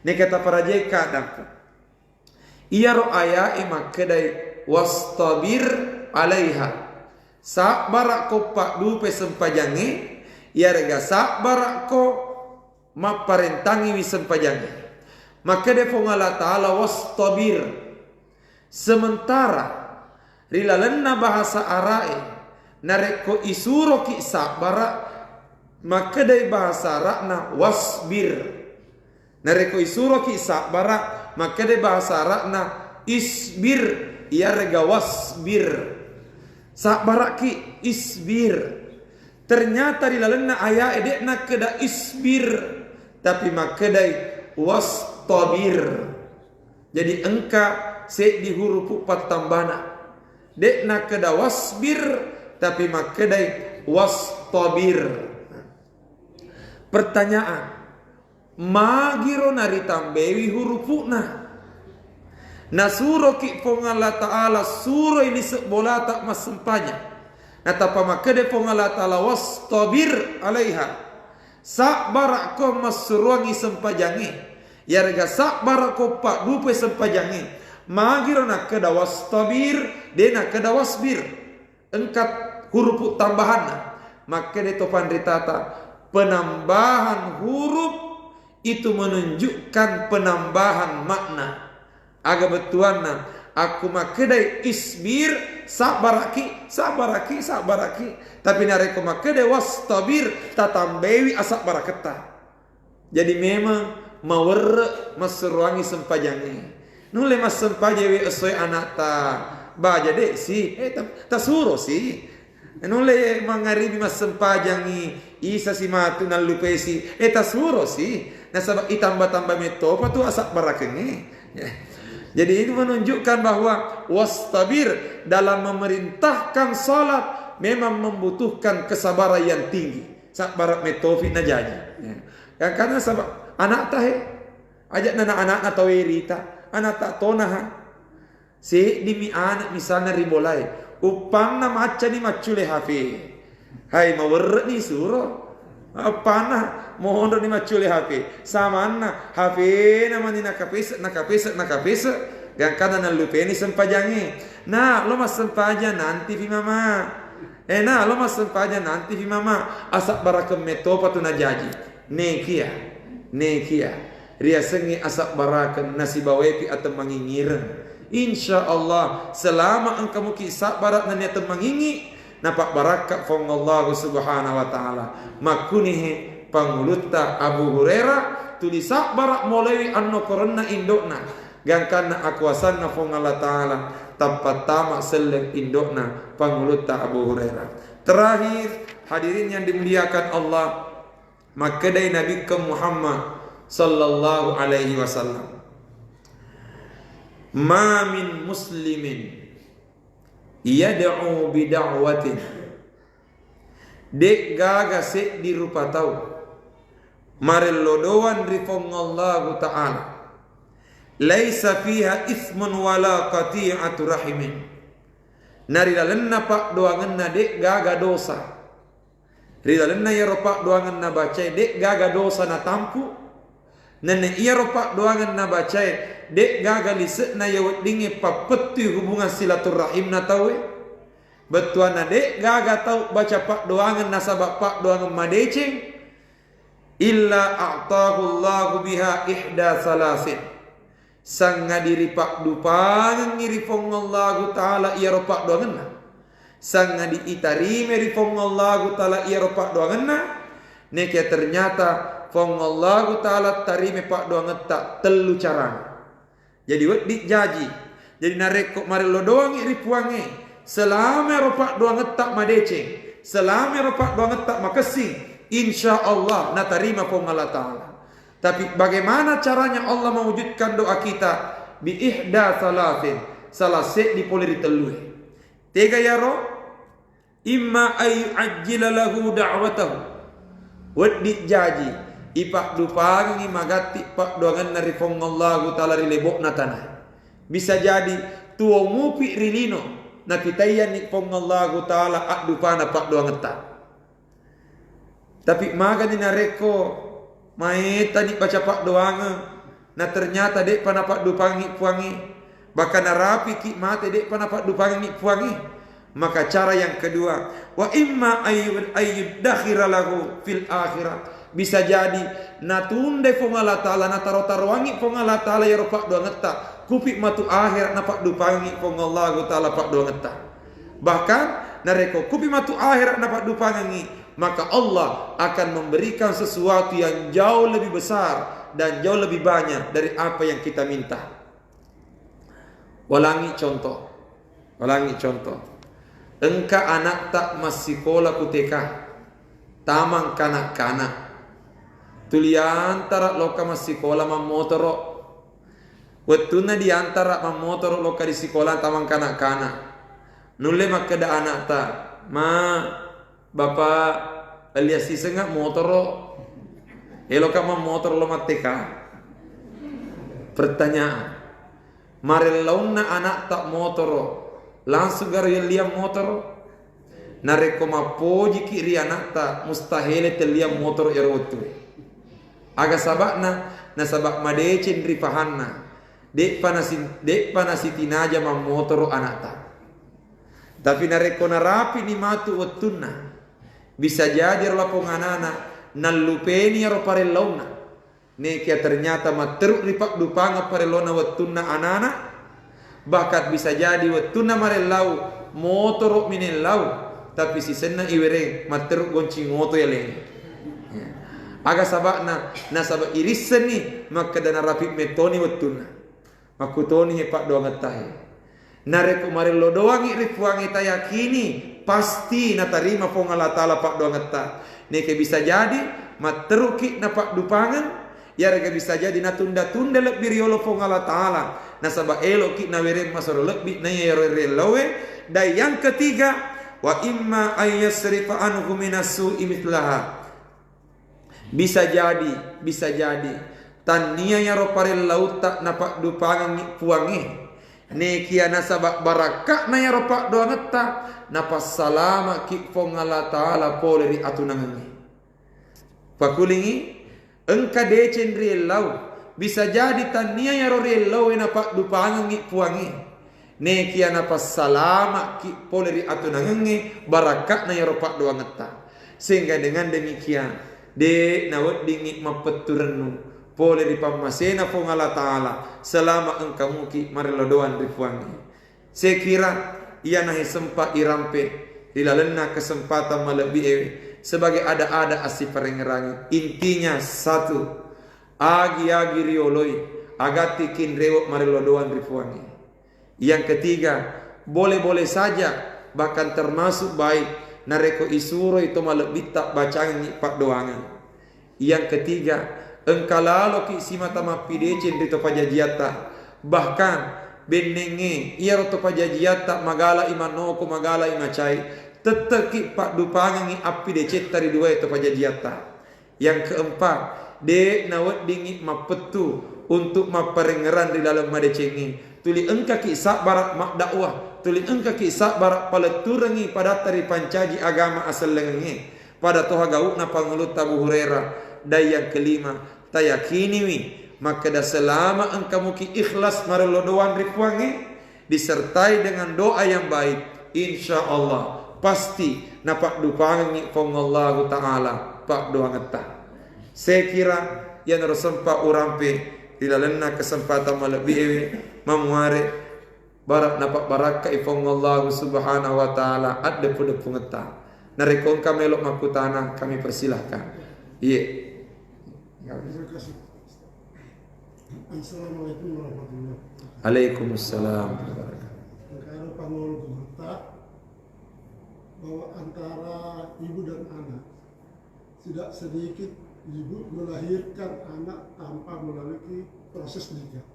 Ini kata para jeka dampu ia ro aya makedai wastabir alaiha sabar ko pak dupe sempajange ia rega sabar ko maparentangi wi sempajange. Maka defong Allah Ta'ala wastabir. Sementara rilalenna bahasa arai nareko isuro ki sabara maka dari bahasa arakna wasbir. Nareko isuro ki sabara maka dari bahasa arakna isbir. Ia rega wasbir sabara ki isbir. Ternyata rilalenna ayat edekna keda isbir tapi maka dari wastabir. Jadi engka se di huruf patambana dekna keda wasbir tapi makedai wastabir. Pertanyaan, magiro nari tambewi hurufuna. Nasuro ki pong Allah Ta'ala suro ini sebola tak mas sempanya. Natapa makade pong Allah Ta'ala wastabir alaiha. Sak barak ko masuruangi sempajangi. Yarga sak barak ko pak dupe sempajangi. Magiro nak kada wastabir, dena kada wasbir. Engkat huruf tambahan. Makade topan ritata penambahan huruf itu menunjukkan penambahan makna. Aga betuanna aku makedai isbir sabaraki. Tapi nareko makedai wastabir tatambewi asak baraketa. Jadi memang mawer maseruangi sempajangi. Nule mas sempajawi asoy anak ta baja dek si ta suruh si. Nule mangaribi mas sempajangi isa si matu nan lupesi ta suruh si. Nasabak itambah-tambah metopa tu asak barakengi. Jadi ini menunjukkan bahwa wastabir dalam memerintahkan salat memang membutuhkan kesabaran yang tinggi. Sabarat metofi na jadi. Ya, karena sabab anak tahe ajak anak na tawerita, anak tak tonah. Si dimi anak misalnya ribolai, upang na maca ni macule hafi. Hai mawer ni suruh. Panah mohon ni macule HP sama na HP nama ni nakapesa yang kada na lupe ni sempajangi lo mas sempaja nanti fi mama lo mas sempaja nanti fi mama asak barakam metopa tu na jaji nekia ria sengi asak barakam nasi bawepi atau mangingir insyaallah selama engkau kisah barat na niat mangingi napak barakat fong Allah subhanahu wa ta'ala makunihi pangulutta Abu Hurairah tulisak barak molewi anno korona indokna gangkana akuasanna fong Allah ta'ala tempat tamak selek indokna pangulutta Abu Hurairah. Terakhir hadirin yang dimuliakan Allah, makadai Nabi Muhammad sallallahu alaihi wasallam, ma min muslimin yad'u bid'awatin dek gaga se di rupa tau marel lodowan rifong Allah ta'ala laisa fiha ismun wala qati'atu rahimin nari dalenna pak doangan na dek gaga dosa ri dalenna ya ropak doangan na bacai dek gaga dosa na tampu nene iya ropak doangan na bacai dek gagal isek na yawat dingi papeti hubungan silaturahim na tawe betuan na dek gagal tau baca pak doangan nasabak pak doangan madeceng illa a'tahu Allahu biha ihda salasin sang ngadiri pak dupangan ngiri fong Allah ta'ala iya ropak doangan na sang ngadi itari meri fong Allah ta'ala iya ropak doangan na neke ternyata fong Allah ta'ala tarime pak doangan tak telu carang. Jadi wedi jaji. Jadi nareko mari lo doang iri puange. Selama ropak doang tak madeceng. Selama ropak doang tak makasing. Insyaallah na tarima fong Allah ta'ala. Tapi bagaimana caranya Allah mewujudkan doa kita? Bi ihda salatin. Salase di poleri telue. Tiga ya ro. Imma ayu ajjila lahu da'watahu. Wedi jaji. Ipak dupangi magati pak doangan nari fong Allah ta'ala rilebok na tanah. Bisa jadi tuo mupi rilino na pitayan ni fong Allah ta'ala ak dupana pak doangan ta. Tapi maga ni nareko maeta ni baca pak doangan na ternyata dek panapak dupangi puangi bahkan narapi ki mate dek panapak dupangi puangi. Maka cara yang kedua wa imma ayyud dakhira lahu fil akhirah. Bisa jadi natunde fong Allah ta'ala na taro-taroangi fong Allah ta'ala ya ropak doang ngeta kupik matu akhirat na pak dupangi fong Allah ta'ala pak doang ngeta bahkan nareko kupik matu akhirat na pak dupangi maka Allah akan memberikan sesuatu yang jauh lebih besar dan jauh lebih banyak dari apa yang kita minta. Walangi contoh engka anak tak masih sekolah kuteka tamang kanak-kanak tuliantara loka masih sekolah mamotoro wetuna diantara mamotoro loka di sekolah tamang kanak-kanak nulle makada anak ta ma bapak alias isengak motoro Elo kama motor lo mateka. Pertanyaan. Mare launa anak tak motoro. Langsung garo liam motoro. Nareko mapoji kiri anak tak mustahil liam motor erotu. Aga sabakna na sabak madecin rifahanna. Dek panasitin aja mam motoro anak tak. Tapi nareko narapi ni matu wetunna. Bisa jadi laponganana nallupeni aro pare launa. Nekia ternyata materuk ripak dupanga pare launa wetunna anana. Bahkan bisa jadi wetunna mare lau motorok minen lau. Tapi si senna iwere materuk goncing moto ya leng. Aga sabakna na sabak irisan ni maka dana rapi metoni wetunna. Makutoni hepak doang ngetahe. Nareko mare lo doang rifuangi tayakini pasti na tarima fong Allah Ta'ala pak doang ngeta. Neke bisa jadi materuki na pak dupangan. Ya rega bisa jadi na tunda-tunda lebih riolo fong Allah Ta'ala. Na sabak elo ki na were masoro lebih na yero relowe. Dan yang ketiga wa imma ayyasrifa anhu minasu'i mitlaha. Bisa jadi tania ya ropare lauta na pak dupangan puangi. Nekia nasabak barakah na ya ropak doa ngeta napas salama ki fong Allah Ta'ala poleri atunangangi. Pakulingi engka decen rielau bisa jadi tania ya ro rielau napak dupangangi puangi. Nekia napas salama ki poleri atunangangi barakah na ya ropak doa ngeta. Sehingga dengan demikian de nawat dingi mapeturenu boleh dipamasena fong Allah Ta'ala selama engkau muki marilodoan rifuangi. Sekira ia nahi sempat irampe dilalena kesempatan melebihi sebagai ada asif perengerangi. Intinya satu, agi rioloi agati kin rewok marilodoan rifuangi. Yang ketiga, boleh saja bahkan termasuk baik nareko isuro itu malebita bacangi pak doangan. Yang ketiga, engkalalo ki simata mapidecin dito pajajiata bahkan benenge iya roto pajajiata magala imanoko magala imacai teteki pak dupangangi api decet tari dua itu pajajiata. Yang keempat de nawat dingi mapetu untuk maparengeran di dalam madecengi tuli engka ki sabarak mak dakwah tuli engka ki sabarak paleturengi pada tari pancaji agama asal lengengi pada toha gauk na pangulut Abu Hurairah. Dan yang kelima tayakini wi maka dah selama engkau muki ikhlas marilodoan rifuangi disertai dengan doa yang baik insyaallah pasti napak dupangi fong Allah Ta'ala pak doa ngeta. Saya kira yang harus sempat urampe dilalena kesempatan melebihi memuare barak napak barakah fong Allah Subhanahu wa Ta'ala ada pada pengeta. Narekon kami elok makutana kami persilahkan. Iya. Terima kasih. Assalamualaikum warahmatullahi wabarakatuh. Waalaikumsalam. Kalau pangol gemeta bahwa antara ibu dan anak tidak sedikit ibu melahirkan anak tanpa melalui proses nikah.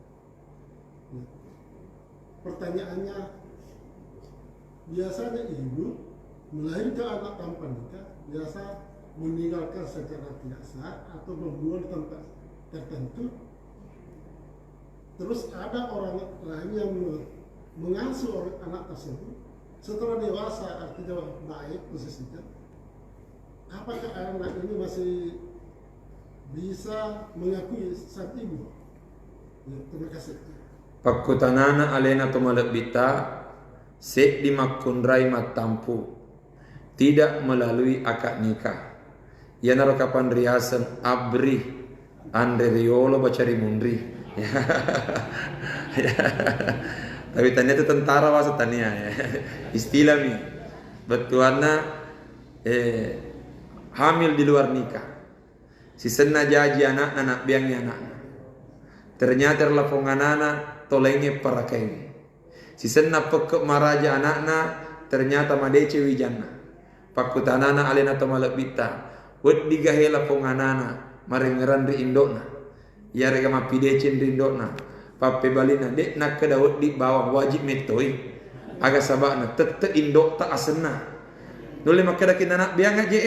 Pertanyaannya, biasanya ibu melahirkan anak tanpa nikah biasa meninggalkan secara tidak sah atau membuang di tempat tertentu. Terus ada orang lain yang mengasuh anak tersebut setelah dewasa, artinya baik posisinya. Apakah anak ini masih bisa mengakui sang ibu? Ya, terima kasih. Pakutanana alena tomalebita sek dimakundrai matampu tidak melalui akad nikah. Ya naro kapan riasan abri andre riolo bacari mundri. Tapi tanya itu tentara wasa tanya ya. Istilah mi betuana hamil di luar nikah. Si senna jaji anak biangnya anak. Ternyata laponganana tolenge parakai. Si senna pekek maraja anakna ternyata madece wijana. Pakutanana alena tomalebita. Wad digahela ponganana marengeran ri indokna ya rega mapidecen ri indokna pape balina dek nak ke daud di bawah wajib metoi aga sabana tette indok ta asena nule makada kin anak biang aja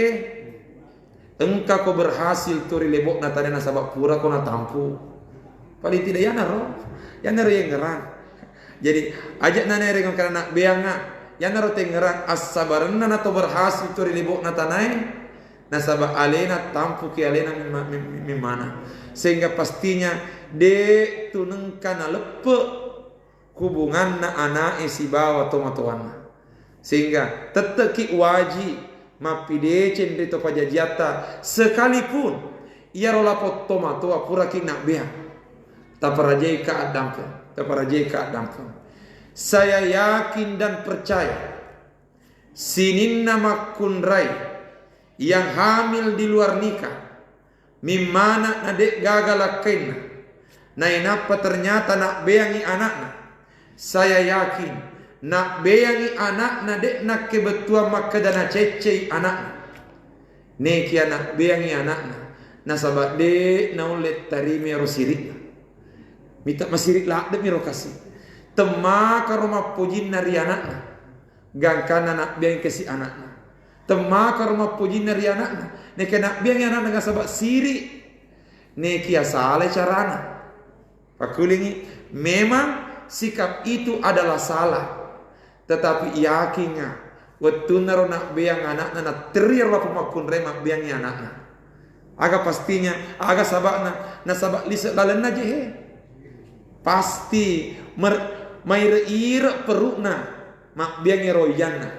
engka ko berhasil turi lebok na tadi na sabab pura ko na tampu. Paling tidak ya naro yang ngerang. Jadi ajak na nere ngong karena beanga yang naro tengerang as-sabarna na to berhasil turi lebok na tanai na sabab alena tampu ki alena mimana. Sehingga pastinya de tunengka na lepe hubungan na anak si bawa tomatoan. Sehingga teteki wajib mapide cendrito pajajiata sekalipun ia rola potoma tua pura nak beang taparajai ka adamkan. Saya yakin dan percaya sininna makunrai yang hamil di luar nikah mimana nadek gagalakaina nainapa ternyata nak beangi anakna. Saya yakin nak beangi anak na dek nak kebetua maka dana cecei anak neki anak beangi anak na sabat de na ulet tarime rosirik mita masirik la de miro kasih tema ka rumah pujin nari anak gangkan anak beangi kesi anak tema ka rumah pujin nari anak neki nak beangi anak na sabat siri neki asale carana pakulingi memang sikap itu adalah salah. Tetapi yakinnya waktu naro nak beang anak na teriar la pemakun remak beangi anak aga pastinya aga sabakna na sabak lisa lalenna je pasti maire ira perukna mak beangi royanna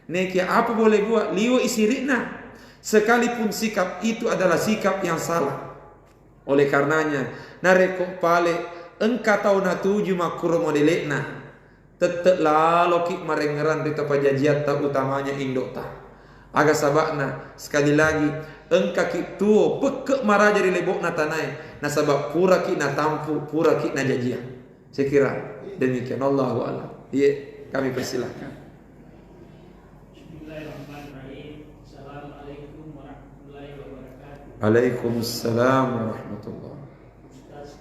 neki apa boleh buat liwa isirikna sekalipun sikap itu adalah sikap yang salah. Oleh karenanya nareko pale engka tau na tuju makuro modelekna tetep lalokik marengeran rita pajajiat tak utamanya indok tak aga sabakna sekali lagi engka ki tuo pekek maraja di lebok na tanai na sabab pura ki na tampu pura ki na jajian. Saya kira demikian. Allahu a'lam. Iya, kami persilahkan. Bismillahirrahmanirrahim. Assalamualaikum warahmatullahi wabarakatuh. Waalaikumsalam warahmatullahi. Ustaz,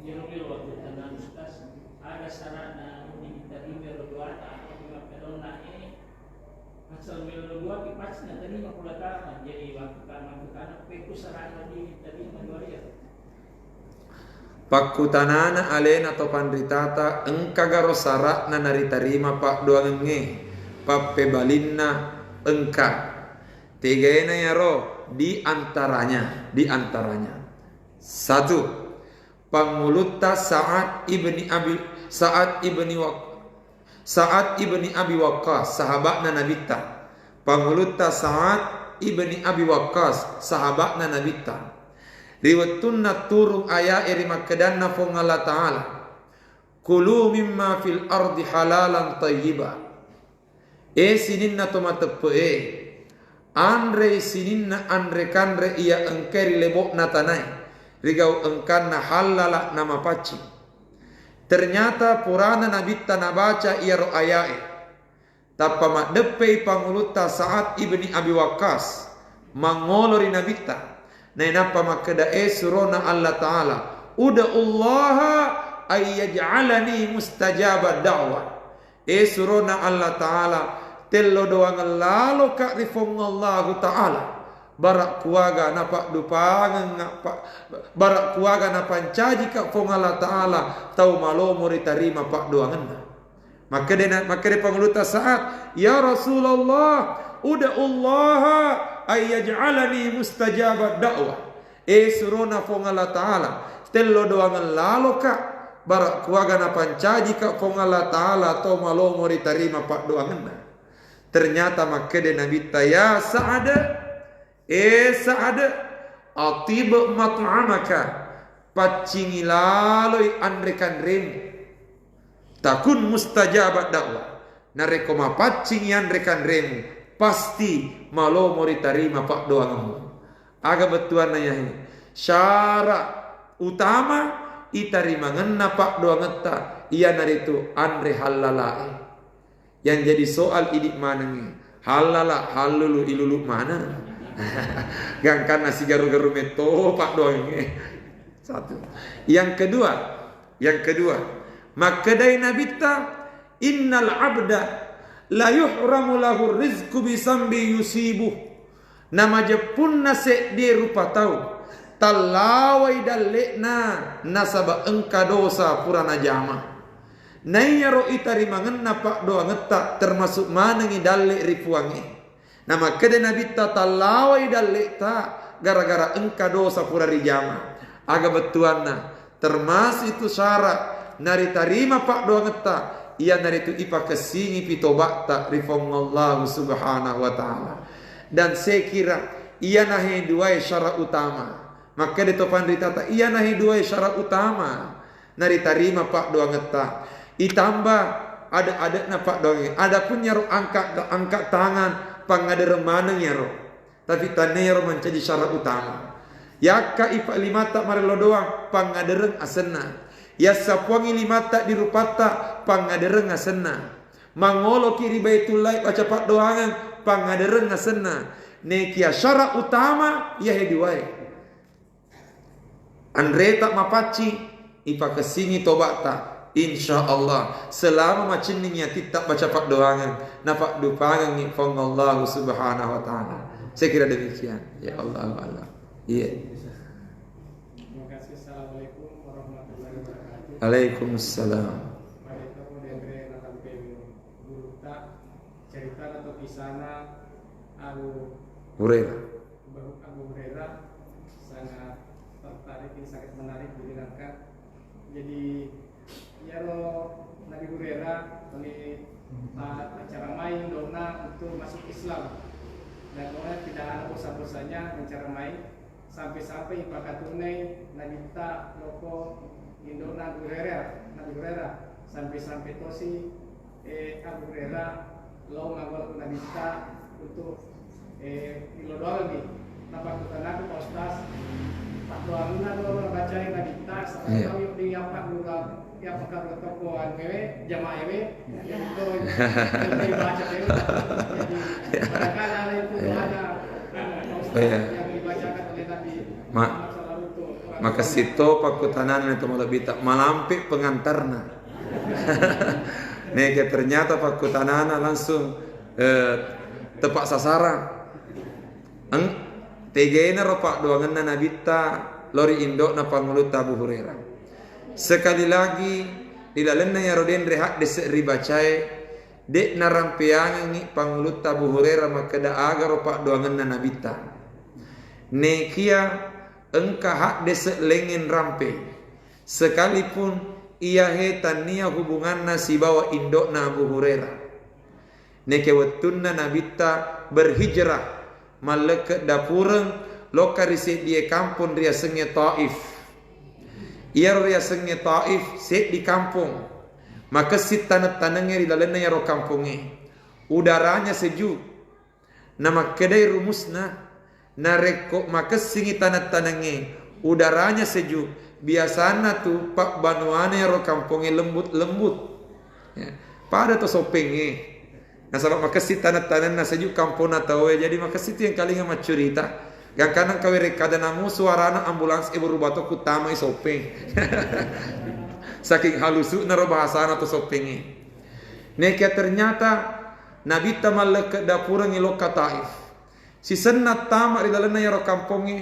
jero waktu tanah Ustaz ada sarana asal melodua kipas na tadi makulataman jadi waktu kan peku sarana di tadi manuaria Pakutanana alena to pandritata engka garo sarak na naritarima pak doang nge pape balinna engka tiga ya ro di antaranya satu pangulutta Sa'ad ibni Abi Waqqas sahabatna nabita pangulutta Sa'ad ibni Abi Waqqas sahabatna nabita riwatunna turung aya iri makedanna fong Allah Ta'ala kulu mimma fil ardi halalan tayyiba sininna tomatepe andre sininna andre kanre iya engkeri lebok natanai rigau engkanna halala nama paci. Ternyata purana nabita nabaca iya ro ayae tappa madepei pangulutta Sa'ad ibni Abi Waqqas mangolori nabita nainapa makeda surona Allah Ta'ala uda'ullaha ayyaj'alani mustajaba da'wah surona Allah Ta'ala tello doang lalo ka rifong Allah Ta'ala barak kuaga napak dupangan barak kuaga napan caji ka fong Allah Ta'ala tau malo muri tarima pak doangan makede panguluta Sa'ad ya Rasulullah uda'ullaha ayyaj'alani mustajaba da'wah surona fong Allah Ta'ala tello doangan lalo ka barak kuaga napan caji ka fong Allah Ta'ala tau malo muri tarima pak doangan ternyata makede nabita ya Sa'ad Sa'ad atib mat'amaka pacingi laloi andrekan rem takun mustajabat dakwah narekoma pacingi andrekan rem pasti malo mori tarima pak doangamu aga betuan nanya syarat utama itarima ngenna pak doangeta iya naritu andre halalai yang jadi soal idik manangi halala halulu ilulu mana gangkan nasi garu-garu meto pak doang satu. Yang kedua makadai nabita innal abda la yuhramu lahu rizqu bisambi yusibuh Nama jepun nase di rupa tahu talawai dalekna nasaba engka dosa purana jama. Nayaro itari mangenna pak doa ngetak termasuk manengi dalle ripuangi. Nama kede nabi ta talawai dalle ta gara-gara engka dosa purari jama. Aga betuanna termasuk itu syarat nari tarima pak doa ngetak. Ia nari tu ipa kesingi pitobat tak rifong Allah subhanahu wa ta'ala. Dan saya kira ia nahi dua syarat utama. Maka di topan ritata ia nahi dua syarat utama nari tarima pak doa ngetak. Itambah ada na pak doa. Ada pun nyaro angkat tangan pangadere maneng nyaro. Tapi tanero menjadi syarat utama. Yaka ipa limata marelo doang pangadereng asena. Ya sapuangi limata dirupata pangadereng asena. Mangolo kiri baitullah baca pak doangan pangadereng asena. Nekia syarat utama ya hediwai. Andre tak mapaci ipa kesini tobat tak. Insya Allah selama macam ni niat tak baca pak doangan napak dupangan ni Allah subhanahu wa ta'ala. Saya kira demikian. Ya Allah Allah. Iya. Terima kasih. Assalamualaikum warahmatullahi wabarakatuh. Waalaikumsalam. Mereka kemudian akan guru tak cerita atau kisahnya Abu Hurairah sangat tertarik, ini sangat menarik didengarkan. Jadi ya Nabi Hurairah ini acara main dona untuk masuk Islam dan orang tidak ada bosan-bosannya mencara main sampai-sampai pakai tunai Nabi tak loko Indo Nabi Hurairah sampai-sampai tosi Abu Hurairah lo ngawal Nabi tak untuk ilodol lagi nampak kita nabi postas pak doangna lo baca Nabi tak sampai tahu yuk di apa lurah ya pakar tokoan wewe jamaah wewe itu yang dibaca wewe jadi barangkali ada itu ada yang dibacakan oleh Nabi maka situ pakutanan itu lebih tak malampik pengantarna. Nege ternyata pakutanan langsung tepat sasaran. Tegena ropak doangan Nabi ta lori indok na pangulut Abu Hurairah. Sekali lagi dilalena ya roden rehat desek ribacai dek narampiangan ni pangulut Abu Hurairah maka da agar ropak doangan Nabi ta. Nekia engka hak desek lengen rampe sekalipun ia hetania hubungan nasi bawa indok na Abu Hurairah. Neke wetunna Nabi ta berhijrah malek dapureng lokarise dia kampung ria senge Taif. Ia ria senge Taif set di kampung. Maka si tanah-tanahnya di dalamnya ya ro kampungnya. Udaranya sejuk. Nama kedai rumusna nareko maka singi tanah-tanahnya. Udaranya sejuk. Biasanya tu pak banuane ro kampungnya lembut-lembut. Ya. Pada tu sopengnya. Nah sebab maka si tanah-tanahnya sejuk kampung atau jadi maka situ yang kali ngama cerita. Yang kanan kawere kada namu suarana ambulans ibu rubato kutama isopeng. Saking halusu naro bahasana to sopenge. Neka ternyata Nabi tamal ke dapurang ilo Taif. Si senat tamak di dalamnya ya ro kampongi.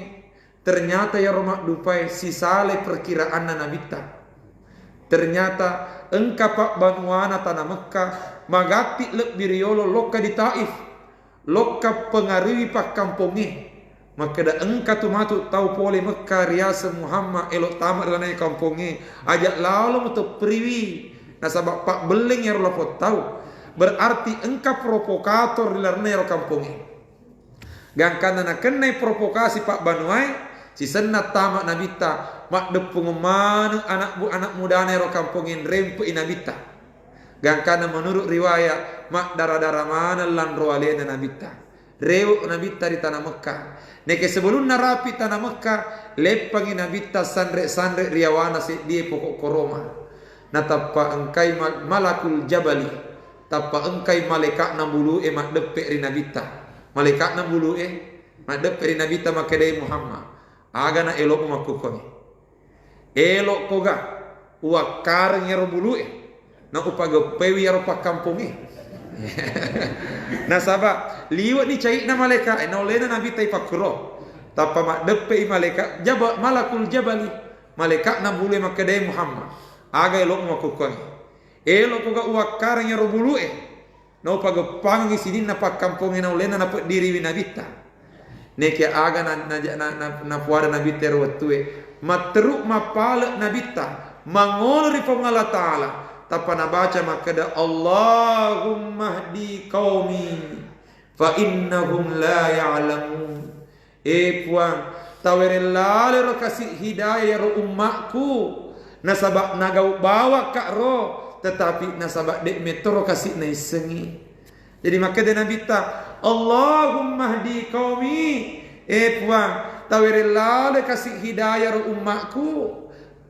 Ternyata ya romak dupai si sale perkiraan Nabi ta. Ternyata engka pak banuana tanah Mekah magati lek biriolo loka di Taif. Loka pengaruhi pak kampongi. Maka da engka tu matu tahu pole Mekah riasa Muhammad elok tamat dalam kampungi ajak lalu untuk priwi nasabak pak beleng yang lapot tahu berarti engka provokator di dalam kampungi gangkan na kenai provokasi pak Banuai si senat tamat nabita mak depung mana anak muda nero kampungin rempe nabita gangkan menurut riwayat mak darah mana lan roalena nabita reu nabita di tanah Mekah. Neke sebelum narapi tanah Mekah lepangi nabita sandre riawana dia pokok koroma. Natapa engkai malakul jabali. Tapa engkai malaikat nambulu mak depe ri nabita. Malaikat nambulu mak depe ri nabita makadai Muhammad. Aga na elok makukoni. Elok koga uakar nyero bulu na upaga pewi yaro pak kampung Nah sabab liwat ni cai na malaikat na oleh nabi tai fakro tapa mak depe malaikat jabal malakul jabali malaikat na bule makadai Muhammad aga elok makukoi elok ko ga uakar nya robulu no pagapang isidin na pakampong na oleh na diri winabita neki aga na puara nabi terwatue matruk mapala nabita mangol ri Allah taala tapa na baca makada Allahumma hdi qaumi fa innahum la ya'lamun puang tawerelale ro kasih hidayah ro ummakku nasabak nagau bawa kak ro tetapi nasabak dek metro kasih na isengi jadi makada nabi ta Allahumma hdi qaumi puang tawerelale kasih hidayah ro ummakku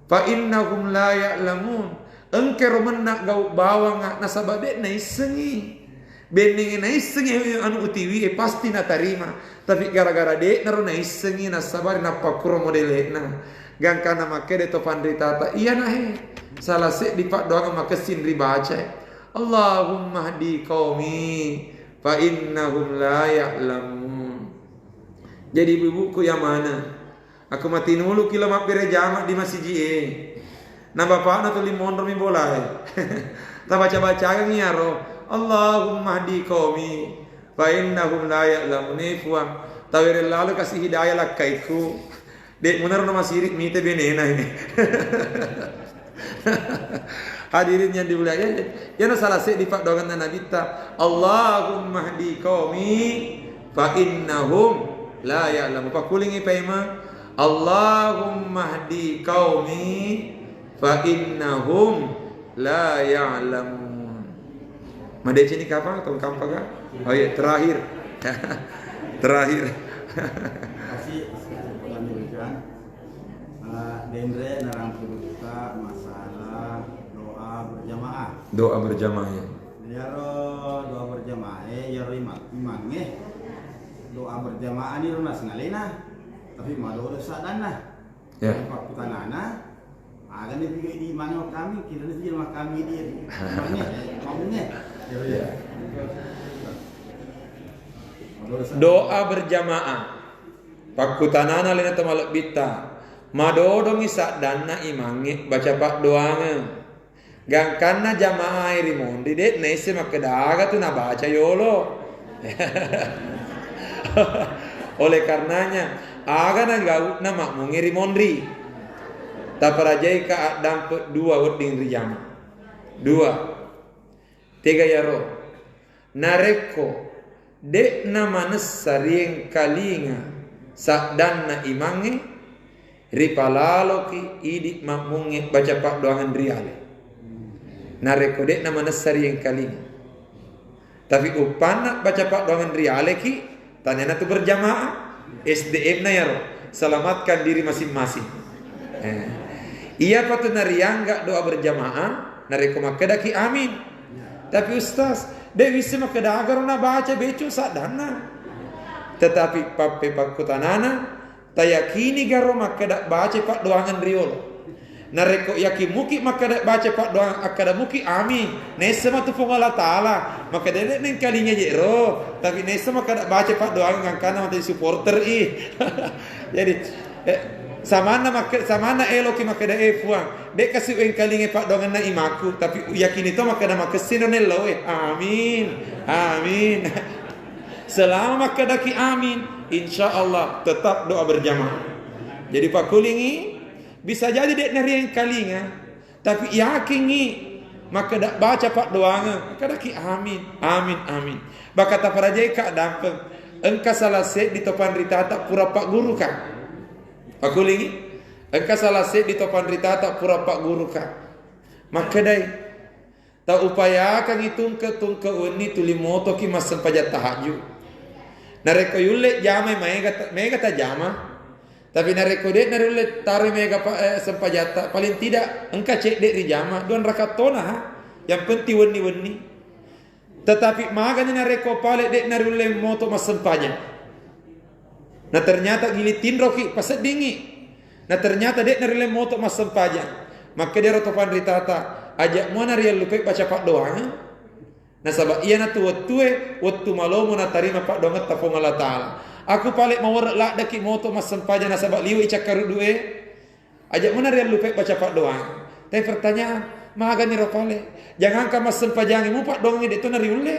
fa innahum la ya'lamun engke romenak gau bawang nasabab dek na isengi bening na isengi anu utiwi pasti na tarima tapi gara-gara dek naru na isengi na sabar na pakuro modelena gangkana make de to pandita ta iya nah salah se di pak doang makesin ribaca Allahumma hdi qaumi fa innahum la ya'lamun jadi ibuku yang mana aku mati nulu kilo mak bere jamak di masjid na bapak na tuli mondro mi bolai ta baca-baca yang ro Allahumma hdi qaumi fa innahum la ya'lamun fuang tawir lalu kasih hidayah lakaiku dek munar no masirik mite benena ini hadirin yang dimuliakan ya no salah se di pak dongan nabi ta Allahumma hdi qaumi fa innahum la ya'lamun pakulingi paima Allahumma hdi qaumi fa innahum la ya'lamun. Madece ni kapan atau kapan kan? Oh iya terakhir. Terakhir. Kasih kami berikan Dendre narang kita masalah doa berjamaah. Doa berjamaah ya. Doa berjamaah ya imangnya doa berjamaah ni lunas ngalena tapi malu dosa dana. Ya. Pak putanana agan ni bigi di mana kami kira ni rumah kami di maunya ya doa berjamaah pakutanana lena tamalak bita madodo ngisa dana imangi baca pak doange gangkanna jamaah iri mondi det nese makedaga tu na baca yolo oleh karenanya aga na gaut na makmung iri mondri taparajai ka dampet dua wedding rijama dua tiga yaro nareko dek nama nesarien kalinga sakdanna imange ripalaloki idik makmunge baca pak doangan riale nareko dek nama nesarien kalinga tapi upana baca pak doangan riale ki tanyana tu berjamaah SDM na yaro selamatkan diri masing-masing iya patut nariangga doa berjamaah nareko makedaki amin tapi ustaz dek bisa makedagar na baca becu sadana tetapi pape pakutanana tayakini garo makedak baca pak doangan riolo nareko yaki muki makedak baca pak doang akada muki amin nesema tu Allah taala maka dek nen kalinya jero tapi nesema makedak baca pak doang ngangkana mati supporter jadi samana eloki makada fuang dek kasih uen kalinge pak dongan na imaku tapi yakin itu makada makesin nello amin amin selama makada ki amin insyaallah tetap doa berjamaah jadi pak kulingi bisa jadi dek narian kalinga tapi yakin ni makada baca pak doanga makada ki amin amin amin bakata parajai ka dampeng engka salah se di topan ritata pura pak guru ka aku lagi, engkau salah set di topan rita tak pura pak guru ka. Maka dai, tak upaya kang itung ke uni tuli moto ki masan pajat tahaju. Nareko yulle jama mega ta jama. Tapi nareko dek narulle taruh mega sempajata paling tidak engkau cek dek di jama 2 rakaat tona ha. Yang penting weni. Tetapi maganya nareko pale dek narulle moto masan pajat. Nah ternyata gilitin roki pasat dingi. Nah ternyata dek narile moto masam pajang. Maka dia rotopan ritata ajak mo nariel lupai baca pak doang. Nasabak iya na tu wattu malomo na tarima pak dongat ta fonga Allah taala. Aku paling mau lak daki moto mas sempaja nasabak liu icakaru duwe. Ajak mana dia lupa baca pak doang. Tapi pertanyaan, maga ni ropale. Jangan ka mas sempajangi mu pak doang itu nari ule.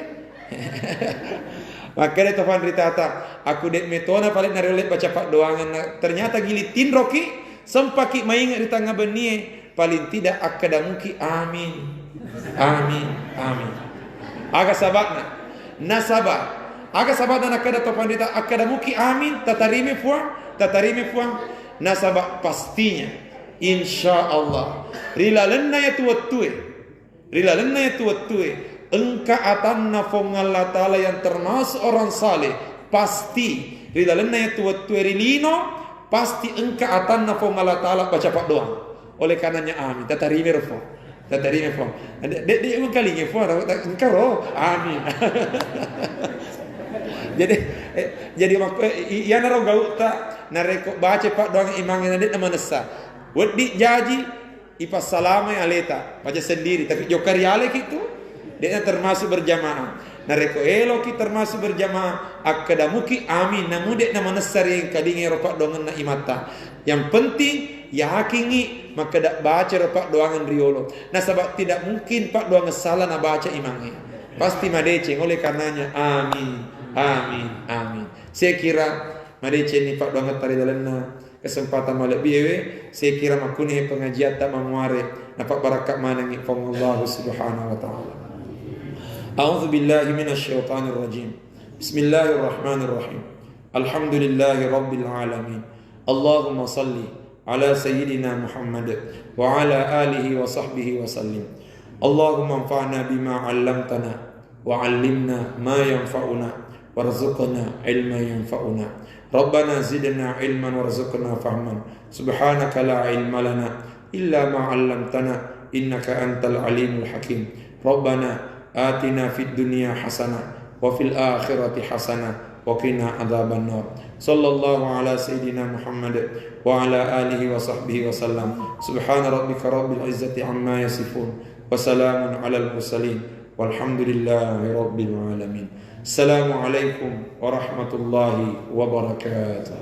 Maka dia tofan ritata, aku dek metona paling nari ule baca pak doang. Ternyata gilitin roki sempaki maingat di tengah benie. Paling tidak akadamuki amin. Amin. Amin. Aga sabakna nasabak aga sabakna nakada tofan ritata akadamuki amin tatarime fuang nasabak pastinya insyaallah rilalenna ya tuwattue engka atanna fongallah taala yang termasuk orang saleh pasti rilalenna ya tuwattue rilino pasti engka atanna fongallah taala baca pak doang oleh karenanya amin tatarime rofo dek kali ngefo engkau roh amin. jadi iya naro gau tak nareko baca pak doang imangnya dek nama nesa wedi jaji ipas salama aleta baca sendiri tapi jokari ale gitu dia termasuk berjamaah nareko elo ki termasuk berjamaah akadamuki amin namu dek nama nesa yang kadinge ropak dongan na imata yang penting yakini maka dak baca pak doangan riolo. Nah sebab tidak mungkin pak doangan salah na baca imangnya. Pasti madeceng oleh karenanya amin. Saya kira madeceng ni pak doangan tari dalenna kesempatan malak biwe saya kira makuni pengajian tak mamuare dapat barakat manangi from Allah Subhanahu wa taala. A'udzu billahi minasyaitonir rajim. Bismillahirrahmanirrahim. Alhamdulillahi rabbil alamin. Allahumma salli على سيدنا محمد وعلى آله وصحبه وسلم اللهم انفعنا بما علمتنا وعلمنا ما ينفعنا وارزقنا علما ينفعنا ربنا زدنا علما وارزقنا فهما سبحانك لا علم لنا إلا ما علمتنا إنك أنت العليم الحكيم ربنا آتنا في الدنيا حسنة وفي الآخرة حسنة وقنا عذاب النار صلى الله على سيدنا محمد وعلى آله وصحبه وسلم سبحان ربك رب العزة عما يصفون وسلام على المرسلين والحمد لله رب العالمين السلام عليكم ورحمة الله وبركاته.